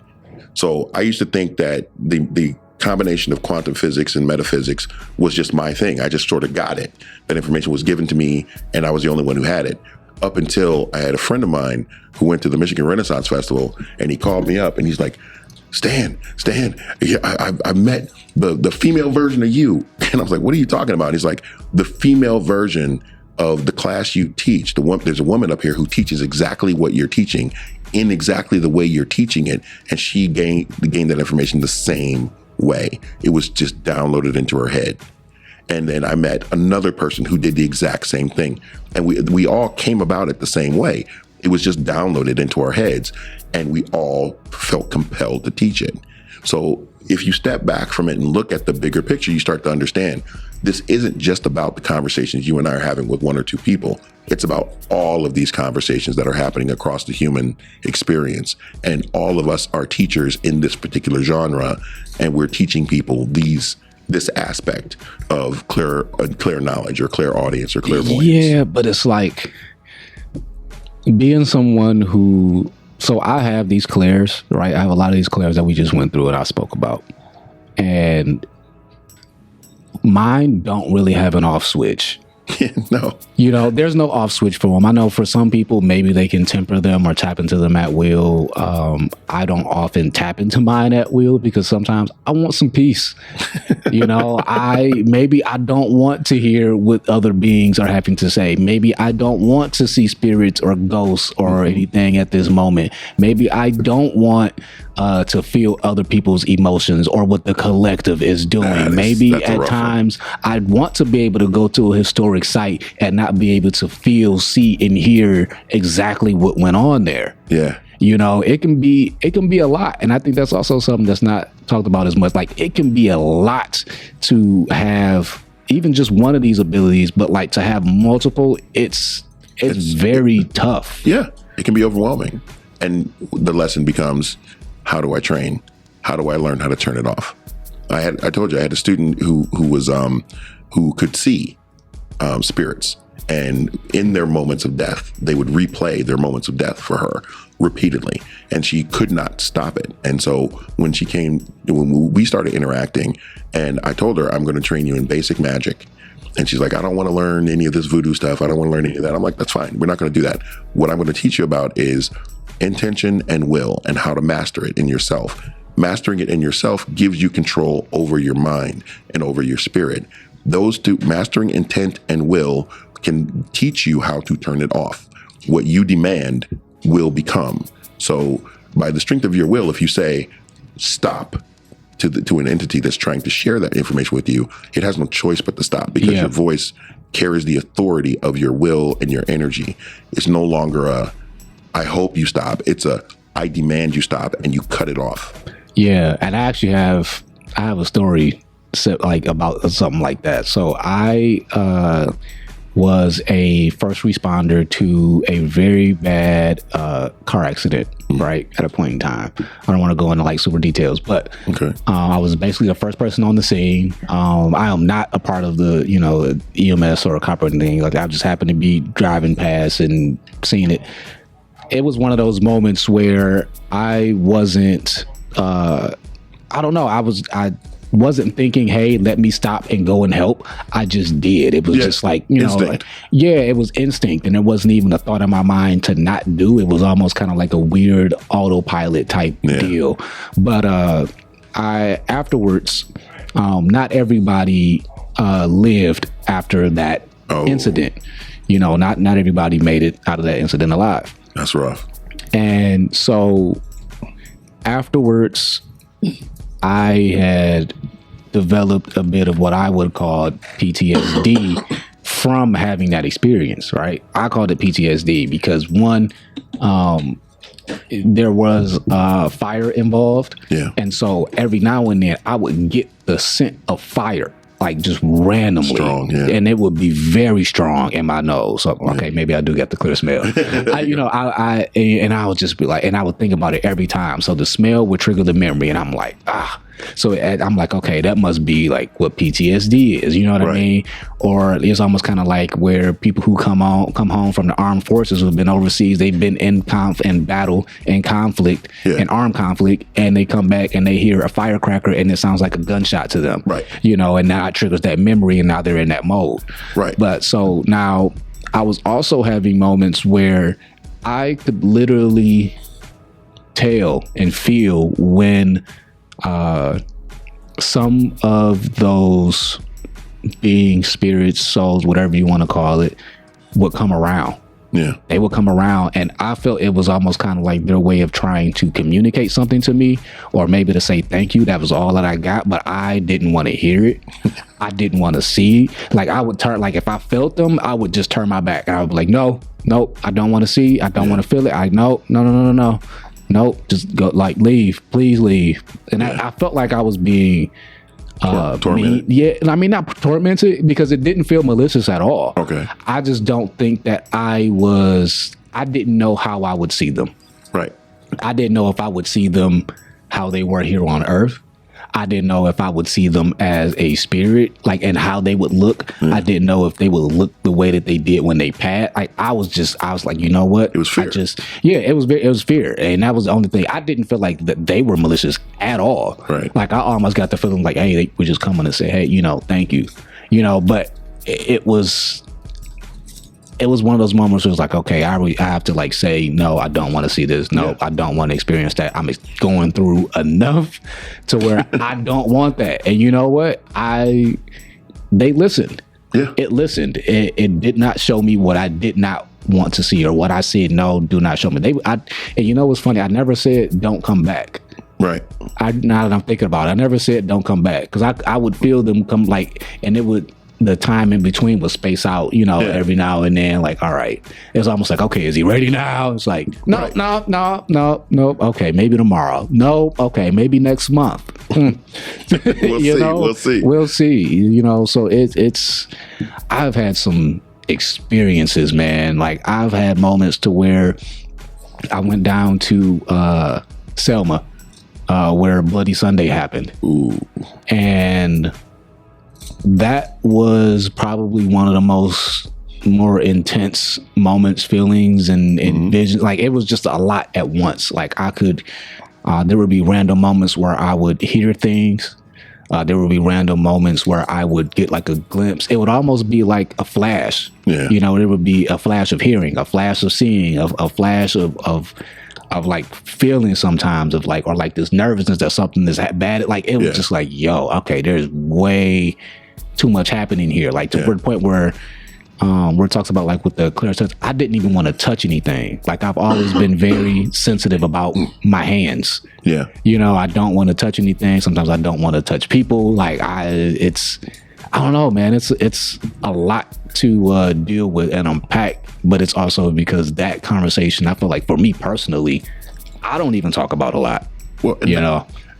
So I used to think that the combination of quantum physics and metaphysics was just my thing. I just sort of got it. That information was given to me, and I was the only one who had it. Up until I had a friend of mine who went to the Michigan Renaissance Festival, and he called me up, and he's like, Stan, I met the female version of you. And I was like, what are you talking about? And he's like, the female version of the class you teach. There's a woman up here who teaches exactly what you're teaching in exactly the way you're teaching it. And she gained that information the same way. It was just downloaded into her head. And then I met another person who did the exact same thing. And we all came about it the same way. It was just downloaded into our heads, and we all felt compelled to teach it. So if you step back from it and look at the bigger picture, you start to understand this isn't just about the conversations you and I are having with one or two people. It's about all of these conversations that are happening across the human experience. And all of us are teachers in this particular genre, and we're teaching people this aspect of clear knowledge or clairaudience or clairvoyance. Yeah, but it's like being someone who, so I have these clairs, right? I have a lot of these clairs that we just went through and I spoke about. And mine don't really have an off switch. No. There's no off switch for them. I know for some people, maybe they can temper them or tap into them at will. I don't often tap into mine at will because sometimes I want some peace. I don't want to hear what other beings are having to say. Maybe I don't want to see spirits or ghosts or anything at this moment. Maybe I don't want to feel other people's emotions or what the collective is doing. Maybe at times I want to be able to go to a historic site and not be able to feel, see, and hear exactly what went on there. Yeah. It can be a lot. And I think that's also something that's not talked about as much. Like, it can be a lot to have even just one of these abilities, but like to have multiple, it's very tough. Yeah. It can be overwhelming. And the lesson becomes, how do I train? How do I learn how to turn it off? I told you I had a student who could see spirits, and in their moments of death, they would replay their moments of death for her repeatedly, and she could not stop it. And so when we started interacting, and I told her, I'm going to train you in basic magic. And she's like, I don't want to learn any of this voodoo stuff. I don't want to learn any of that. I'm like, that's fine. We're not going to do that. What I'm going to teach you about is intention and will, and how to master it in yourself. Mastering it in yourself gives you control over your mind and over your spirit. Those two, mastering intent and will, can teach you how to turn it off. What you demand will become. So by the strength of your will, if you say stop to an entity that's trying to share that information with you, it has no choice but to stop, because your voice carries the authority of your will and your energy. It's no longer I hope you stop. It's I demand you stop, and you cut it off. Yeah, and I have a story like about something like that. So I was a first responder to a very bad car accident, right, at a point in time. I don't want to go into like super details, but I was basically the first person on the scene. I am not a part of the EMS or a cop or anything like that. I just happened to be driving past and seeing it. It was one of those moments where I wasn't, I wasn't thinking, hey, let me stop and go and help. I just did. It was just like, instinct. It was instinct. And there wasn't even a thought in my mind to not do. It was almost kind of like a weird autopilot type deal. But afterwards, not everybody lived after that incident. Not everybody made it out of that incident alive. That's rough. And so afterwards, I had developed a bit of what I would call PTSD from having that experience, right? I called it PTSD because one, there was fire involved. Yeah. And so every now and then I would get the scent of fire, like just randomly. Strong, yeah. And it would be very strong in my nose. So, okay, maybe I do get the clear smell. I would just be like, and I would think about it every time. So the smell would trigger the memory, and I'm like, So I'm like, okay, that must be like what PTSD is, you know what I mean? Or it's almost kind of like where people who come home from the armed forces who've been overseas, they've been in battle, in conflict, in armed conflict, and they come back and they hear a firecracker and it sounds like a gunshot to them, right? And now it triggers that memory, and now they're in that mode, right? But so now I was also having moments where I could literally tell and feel when some of those beings, spirits, souls, whatever you want to call it, would come around. Yeah. They would come around, and I felt it was almost kind of like their way of trying to communicate something to me, or maybe to say thank you. That was all that I got, but I didn't want to hear it. I didn't want to see. Like, I would turn, like, if I felt them, I would just turn my back. And I would be like, no, I don't want to see. I don't want to feel it. No, just go, like, leave, please leave. And I felt like I was being tormented. Yeah, I mean, not tormented, because it didn't feel malicious at all. Okay. I just don't think that I didn't know how I would see them. Right. I didn't know if I would see them how they were here on Earth. I didn't know if I would see them as a spirit, like, and how they would look. I didn't know if they would look the way that they did when they passed. Like, I was like, you know what? It was fear. It was fear. And that was the only thing. I didn't feel like that they were malicious at all. Right. Like, I almost got the feeling like, hey, they were just coming to say, hey, thank you. But it was one of those moments where it was like, okay, I have to, like, say, no, I don't want to see this. No, I don't want to experience that. I'm going through enough to where I don't want that. And you know what? They listened. Yeah. It listened. It did not show me what I did not want to see, or what I said, no, do not show me. And you know what's funny? I never said, don't come back. Right. Now that I'm thinking about it, I never said, don't come back. Because I would feel them come, like, and it would, the time in between would space out, every now and then, like, all right. It's almost like, okay, is he ready now? It's like, no. Okay, maybe tomorrow. No, okay, maybe next month. We'll see. So it's, I've had some experiences, man. Like, I've had moments to where I went down to Selma, where Bloody Sunday happened. Ooh. And that was probably one of the more intense moments, feelings, and visions. Like, it was just a lot at once. Like, there would be random moments where I would hear things. There would be random moments where I would get, like, a glimpse. It would almost be like a flash. Yeah. There would be a flash of hearing, a flash of seeing, a flash of like feeling sometimes, of like, or like this nervousness that something is bad. Like, it was just like, yo, okay, there's way too much happening here. Like, to the point where it talks about, like, with the clear sense, I didn't even want to touch anything. Like, I've always been very sensitive about my hands. Yeah. I don't want to touch anything. Sometimes I don't want to touch people. Like, I don't know, man. It's a lot to deal with and unpack, but it's also because that conversation, I feel like, for me personally, I don't even talk about a lot. Well,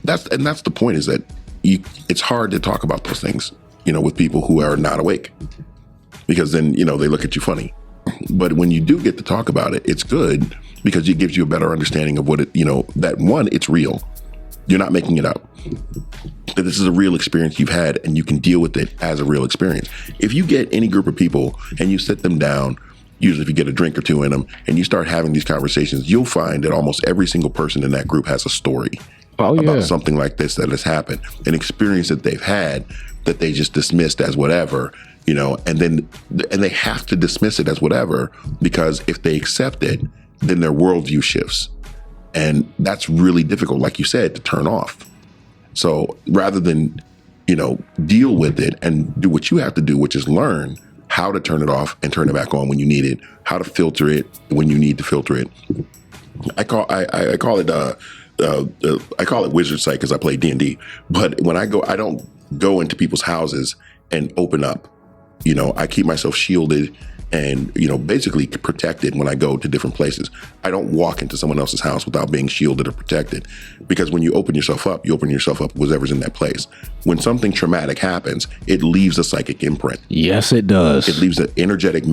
that's the point, is that it's hard to talk about those things, with people who are not awake, because then, they look at you funny. But when you do get to talk about it, it's good, because it gives you a better understanding of what it, that one, it's real. You're not making it up. That this is a real experience you've had, and you can deal with it as a real experience. If you get any group of people and you sit them down, usually if you get a drink or two in them, and you start having these conversations, you'll find that almost every single person in that group has a story about something like this that has happened, an experience that they've had that they just dismissed as whatever, and they have to dismiss it as whatever, because if they accept it, then their worldview shifts. And that's really difficult, like you said, to turn off. So rather than, deal with it and do what you have to do, which is learn how to turn it off and turn it back on when you need it, how to filter it when you need to filter it. I call it wizard sight, because I play D&D. But when I don't go into people's houses and open up. I keep myself shielded and, basically protected when I go to different places. I don't walk into someone else's house without being shielded or protected, because when you open yourself up with whatever's in that place. When something traumatic happens, it leaves a psychic imprint. Yes, it does. It leaves an energetic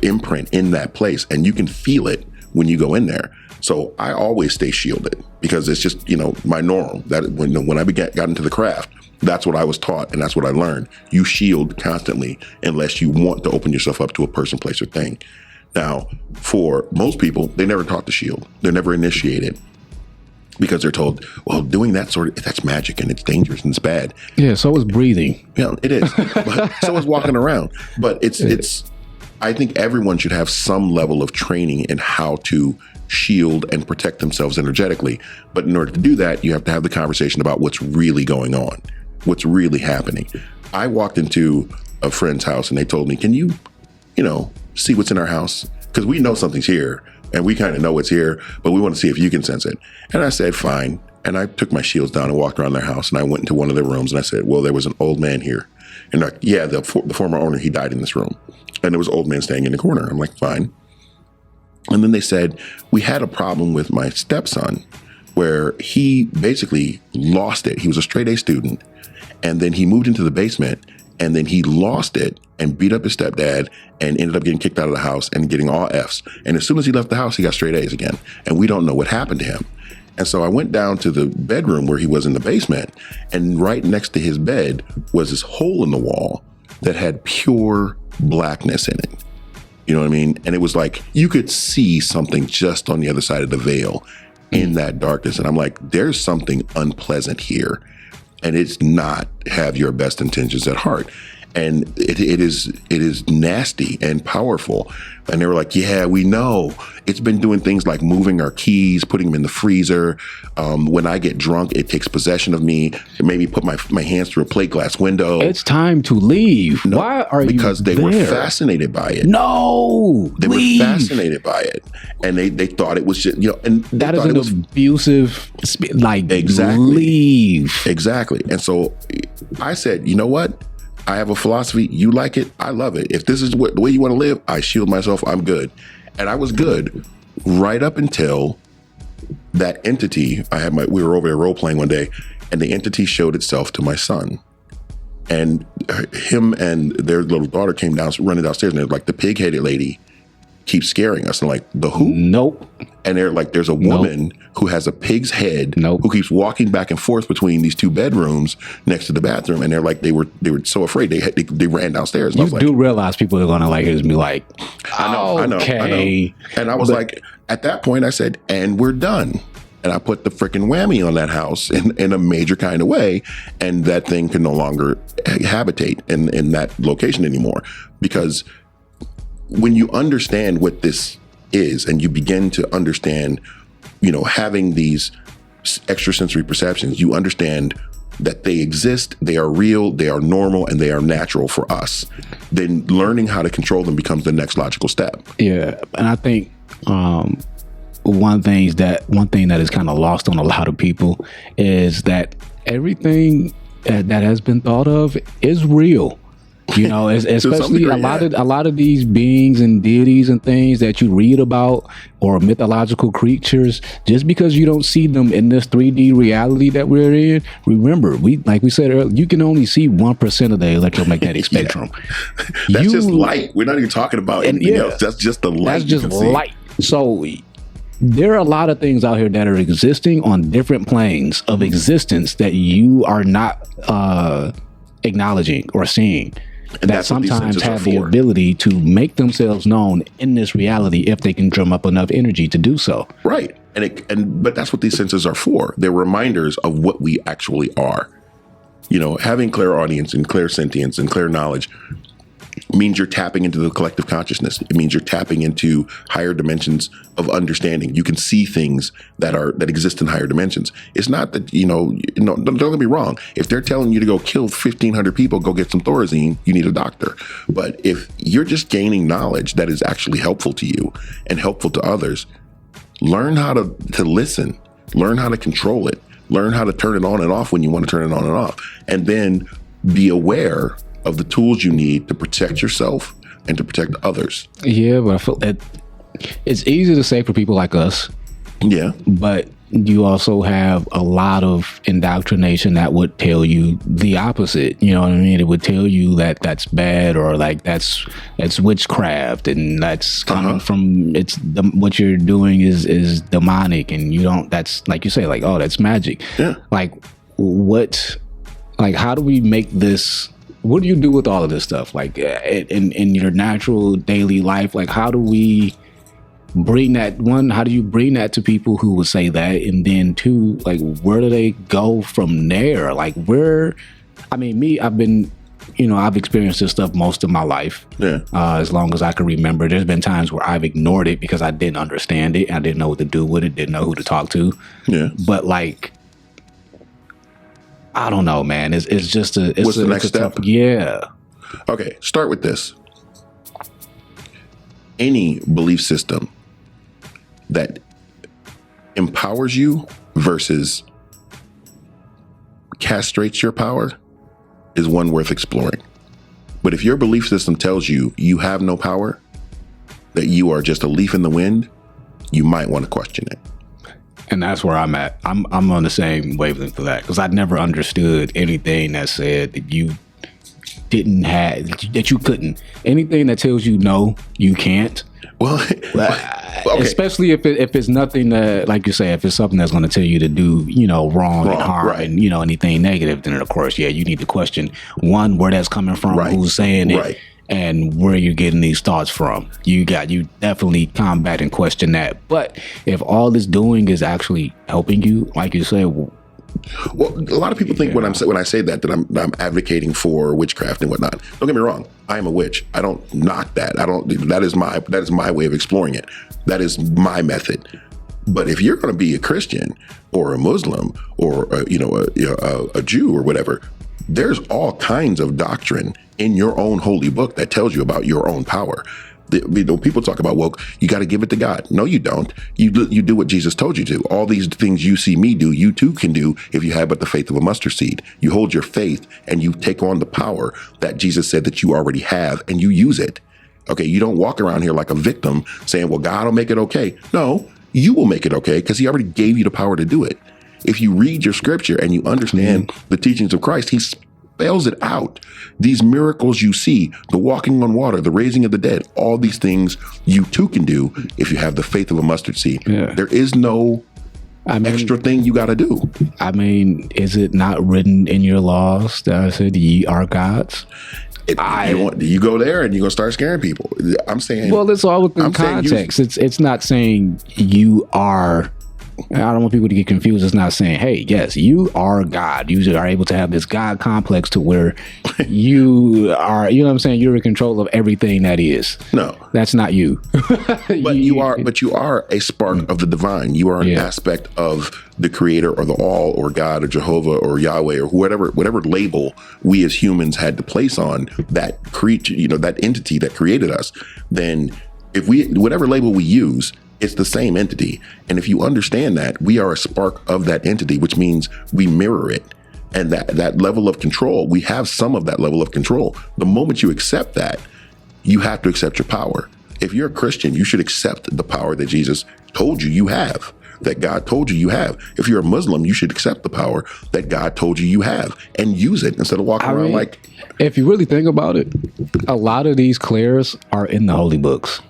imprint in that place, and you can feel it when you go in there. So I always stay shielded, because it's just, my norm. That when I got into the craft, that's what I was taught, and that's what I learned. You shield constantly unless you want to open yourself up to a person, place, or thing. Now, for most people, they never taught to shield. They're never initiated, because they're told, well, doing that's magic, and it's dangerous and it's bad. Yeah, so is breathing. Yeah, it is. But so is walking around. But it's. I think everyone should have some level of training in how to shield and protect themselves energetically. But in order to do that, you have to have the conversation about what's really going on, what's really happening. I walked into a friend's house and they told me, can you, see what's in our house? because we know something's here and we kind of know it's here, but we want to see if you can sense it. And I said, fine. And I took my shields down and walked around their house, and I went into one of their rooms, and I said, well, there was an old man here. And like, yeah, the former owner, he died in this room. And there was an old man staying in the corner. I'm like, fine. And then they said, we had a problem with my stepson where he basically lost it. He was a straight A student. And then he moved into the basement, and then he lost it and beat up his stepdad and ended up getting kicked out of the house and getting all Fs. And as soon as he left the house, he got straight A's again. And we don't know what happened to him. And so I went down to the bedroom where he was in the basement, and right next to his bed was this hole in the wall that had pure blackness in it. You know what I mean? And it was like, you could see something just on the other side of the veil in that darkness. And I'm like, there's something unpleasant here. And it's not have your best intentions at heart. And it is nasty and powerful. And they were like, yeah, we know. It's been doing things like moving our keys, putting them in the freezer. When I get drunk, it takes possession of me. It made me put my hands through a plate glass window. It's time to leave. No, why are you Because they were fascinated by it. No, they were fascinated by it, and they thought it was just, you know, and that is an abusive, like, exactly, leave. Exactly. And so I said, you know what? I have a philosophy. You like it, I love it. If this is the way you want to live, I shield myself. I'm good. And I was good right up until that entity. We were over there role playing one day, and the entity showed itself to my son. And him and their little daughter came down, running downstairs, and they're like, the pig-headed lady keeps scaring us. And I'm like, the who? Nope. And they're like, there's a woman who has a pig's head, who keeps walking back and forth between these two bedrooms next to the bathroom. And they're like, they were so afraid they ran downstairs. And you do realize people are going to like it and be like, I know. And I was like, at that point I said, and we're done. And I put the freaking whammy on that house in a major kind of way. And that thing can no longer habitate in that location anymore. Because when you understand what this is, and you begin to understand, you know, having these extrasensory perceptions, you understand that they exist, they are real, they are normal, and they are natural for us. Then learning how to control them becomes the next logical step. Yeah. And I think one thing that is kind of lost on a lot of people is that everything that has been thought of is real. You know, especially a lot of these beings and deities and things that you read about, or mythological creatures, just because you don't see them in this 3D reality that we're in, remember, like we said earlier, you can only see 1% of the electromagnetic spectrum. That's just light. We're not even talking about anything else. That's just the light. That's just light. So there are a lot of things out here that are existing on different planes of existence that you are not acknowledging or seeing. And that sometimes have the ability to make themselves known in this reality if they can drum up enough energy to do so. Right. But that's what these senses are for. They're reminders of what we actually are. You know, having clairaudience and clairsentience and clairknowledge means you're tapping into the collective consciousness. It means you're tapping into higher dimensions of understanding. You can see things that exist in higher dimensions. It's not that, don't get me wrong. If they're telling you to go kill 1,500 people, go get some Thorazine, you need a doctor. But if you're just gaining knowledge that is actually helpful to you and helpful to others, learn how to listen, learn how to control it, learn how to turn it on and off when you want to turn it on and off, and then be aware of the tools you need to protect yourself and to protect others. Yeah, but I feel it's easy to say for people like us. Yeah. But you also have a lot of indoctrination that would tell you the opposite. You know what I mean? It would tell you that that's bad, or like that's witchcraft, and that's coming from what you're doing is demonic, and you don't. That's like you say, like, oh, that's magic. Yeah. Like how do we make this? What do you do with all of this stuff? Like in your natural daily life, like how do we bring that? One, how do you bring that to people who would say that? And then two, like, where do they go from there? Like I've experienced this stuff most of my life. Yeah. As long as I can remember. There's been times where I've ignored it because I didn't understand it. I didn't know what to do with it. Didn't know who to talk to. Yeah. But like, I don't know, man. What's the next step? Yeah. Okay, start with this. any belief system that empowers you versus castrates your power is one worth exploring. But if your belief system tells you you have no power, that you are just a leaf in the wind, you might want to question it. And that's where I'm at. I'm on the same wavelength for that, because I never understood anything that said that you didn't have, that you couldn't. Anything that tells you no, you can't. Well, okay. Especially if it's nothing that, like you say, if it's something that's going to tell you to do, wrong and harm, right. and anything negative, then of course, you need to question one, where that's coming from, Right. who's saying it, Right. and where you're getting these thoughts from. You definitely combat and question that. But if all it's doing is actually helping you, like you said, well, a lot of people think when I say that I'm advocating for witchcraft and whatnot. Don't get me wrong. I am a witch. I don't knock that. That is my way of exploring it. That is my method. But if you're going to be a Christian or a Muslim or a Jew or whatever, there's all kinds of doctrine in your own holy book that tells you about your own power. People talk about, well, you got to give it to God. No, you don't. You do what Jesus told you to. All these things you see me do, you too can do if you have but the faith of a mustard seed. You hold your faith and you take on the power that Jesus said that you already have, and you use it. Okay, you don't walk around here like a victim saying, well, God will make it okay. No, you will make it okay because he already gave you the power to do it. If you read your scripture and you understand the teachings of Christ, he spells it out. These miracles you see, the walking on water, the raising of the dead, all these things you too can do if you have the faith of a mustard seed. Yeah. There is no extra thing you got to do. I mean, is it not written in your laws that I said ye are gods? You go there and you're going to start scaring people. I'm saying... Well, it's all within context. It's not saying you are... I don't want people to get confused. It's not saying, hey, yes, you are God. You are able to have this God complex to where you are, you know what I'm saying? You're in control of everything that is. No. That's not you. But you are a spark of the divine. You are an aspect of the creator or the all or God or Jehovah or Yahweh or whatever label we as humans had to place on that creature, that entity that created us. Then whatever label we use, it's the same entity. And if you understand that, we are a spark of that entity, which means we mirror it. And that level of control, we have some of that level of control. The moment you accept that, you have to accept your power. If you're a Christian, you should accept the power that Jesus told you have, that God told you have. If you're a Muslim, you should accept the power that God told you have and use it instead of walking around like... If you really think about it, a lot of these clairs are in the holy books.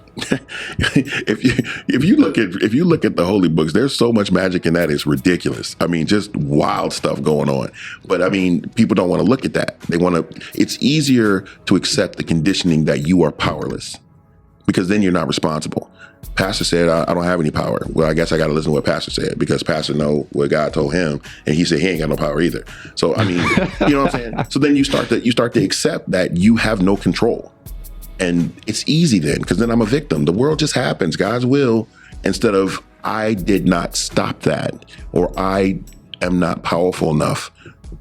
If you look at the holy books, there's so much magic in that, it's ridiculous. I mean, just wild stuff going on. But I mean, people don't want to look at that. It's easier to accept the conditioning that you are powerless, because then you're not responsible. Pastor said, I don't have any power. Well, I guess I got to listen to what Pastor said, because Pastor know what God told him, and he said he ain't got no power either. So I mean, you know what I'm saying? So then you start to accept that you have no control. And it's easy then, because then I'm a victim. The world just happens, God's will, instead of I did not stop that, or I am not powerful enough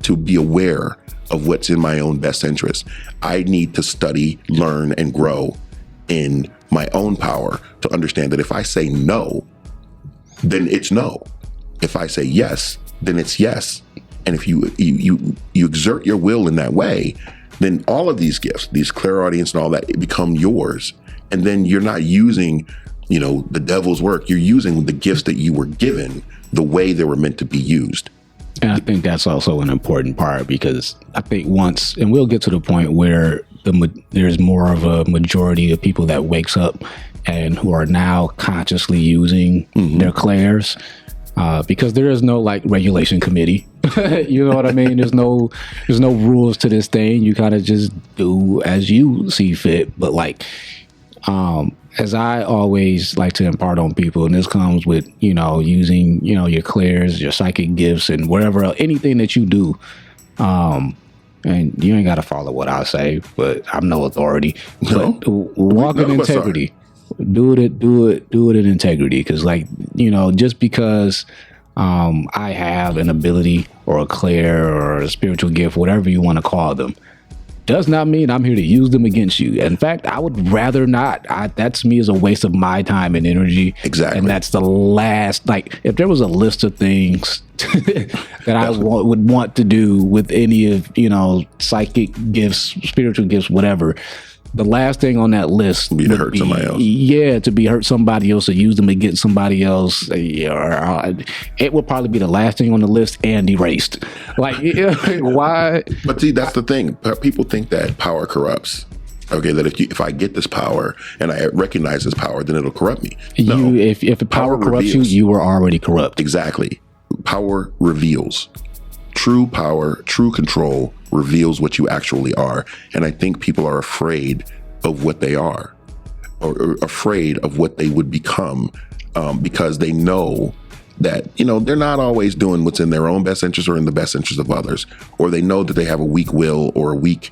to be aware of what's in my own best interest. I need to study, learn, and grow in my own power to understand that if I say no, then it's no. If I say yes, then it's yes. And if you exert your will in that way, then all of these gifts, these clairaudience and all that, it become yours. And then you're not using, the devil's work. You're using the gifts that you were given the way they were meant to be used. And I think that's also an important part, because I think once, and we'll get to the point where there's more of a majority of people that wakes up and who are now consciously using their clairs. Because there is no regulation committee, you know what I mean? There's no rules to this thing. You kind of just do as you see fit. But as I always like to impart on people, and this comes with, using, your clairs, your psychic gifts, and whatever else, anything that you do. And you ain't got to follow what I say, but I'm no authority. No. But walk in integrity. Do it in integrity, because just because I have an ability or a clair or a spiritual gift, whatever you want to call them, does not mean I'm here to use them against you. In fact, I would rather not. That to me is a waste of my time and energy. Exactly. And that's the last, like, if there was a list of things that I would want to do with any of, psychic gifts, spiritual gifts, whatever, the last thing on that list be to hurt somebody else. Yeah, to be hurt somebody else or use them against somebody else. It would probably be the last thing on the list and erased. Like, why? But see, that's the thing. People think that power corrupts. Okay, that if I get this power and I recognize this power, then it'll corrupt me. No, if the power corrupts you, you were already corrupt. Exactly. Power reveals. True power, true control reveals what you actually are. And I think people are afraid of what they are, or afraid of what they would become, because they know that, they're not always doing what's in their own best interest or in the best interest of others, or they know that they have a weak will or a weak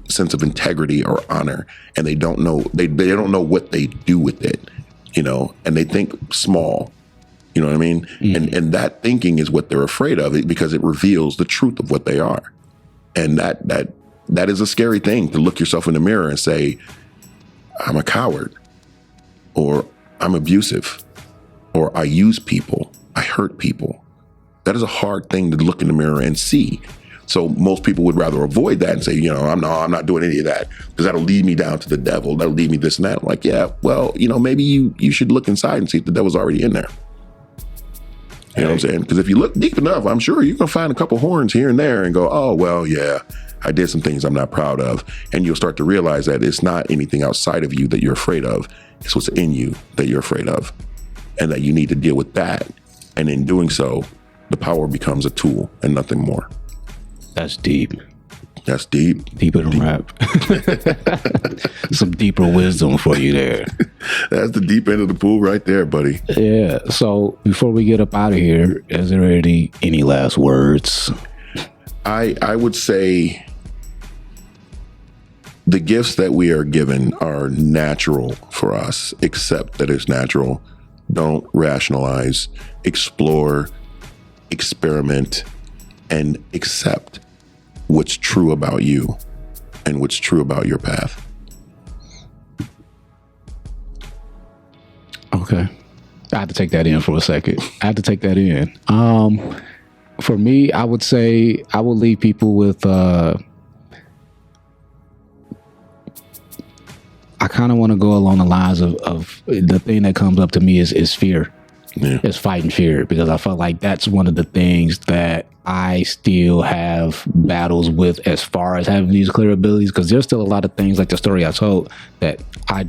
sense of integrity or honor, and they don't know they don't know what they do with it, and they think small. You know what I mean? Mm-hmm. And that thinking is what they're afraid of, because it reveals the truth of what they are. And that is a scary thing, to look yourself in the mirror and say, I'm a coward, or I'm abusive, or I use people, I hurt people. That is a hard thing to look in the mirror and see. So most people would rather avoid that and say, I'm not doing any of that, because that'll lead me down to the devil. That'll lead me this and that. I'm like, yeah, well, maybe you should look inside and see if the devil's already in there. You know what I'm saying? Because if you look deep enough, I'm sure you're going to find a couple horns here and there and go, oh, well, yeah, I did some things I'm not proud of. And you'll start to realize that it's not anything outside of you that you're afraid of. It's what's in you that you're afraid of, and that you need to deal with that. And in doing so, the power becomes a tool and nothing more. That's deep. That's deep. Deeper than rap. Some deeper wisdom for you there. That's the deep end of the pool right there, buddy. Yeah. So before we get up out of here, is there any last words? I would say the gifts that we are given are natural for us. Accept that it's natural. Don't rationalize. Explore, experiment, and accept what's true about you and what's true about your path. Okay. I had to take that in for a second. I had to take that in. For me, I would say I would leave people with, I kind of want to go along the lines of the thing that comes up to me is fear. Yeah. It's fighting fear, because I felt like that's one of the things that I still have battles with as far as having these clear abilities, because there's still a lot of things like the story I told that I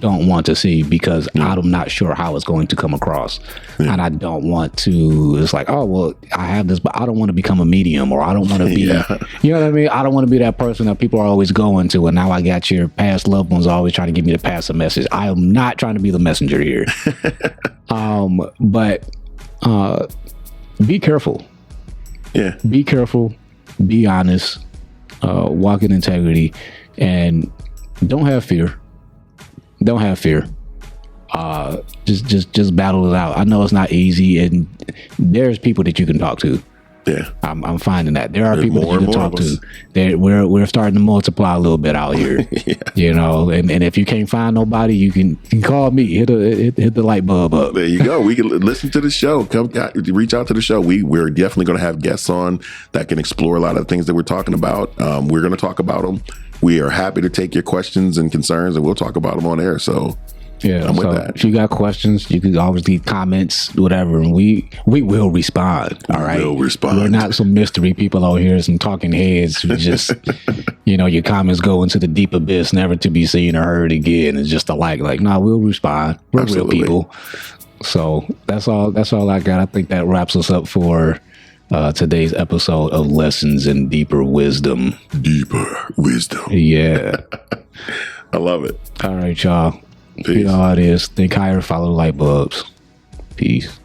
don't want to see, because I'm not sure how it's going to come across. And I don't want to, it's like, oh, well, I have this, but I don't want to become a medium, or I don't want to be, you know what I mean? I don't want to be that person that people are always going to. And now I got your past loved ones always trying to get me to pass a message. I am not trying to be the messenger here. But be careful. Yeah. Be careful, be honest, walk in integrity, and don't have fear. Don't have fear. Just battle it out. I know it's not easy, and there's people that you can talk to. Yeah, I'm finding that there are people that you can talk to. We're starting to multiply a little bit out here. And if you can't find nobody, you can call me. Hit the light bulb up. There you go. We can listen to the show. Reach out to the show. We're definitely going to have guests on that can explore a lot of the things that we're talking about. We're going to talk about them. We are happy to take your questions and concerns, and we'll talk about them on air. So yeah, I'm with that. If you got questions, you can always leave comments, whatever, and we will respond. All right, we will respond. We're not some mystery people out here, some talking heads who just, your comments go into the deep abyss, never to be seen or heard again. It's just like, no, we'll respond. We're Absolutely. Real people. So that's all I got. I think that wraps us up for today's episode of Lessons in Deeper Wisdom. Deeper wisdom. Yeah. I love it. All right, y'all. Peace. You know how it is. Think higher, follow light bulbs. Peace.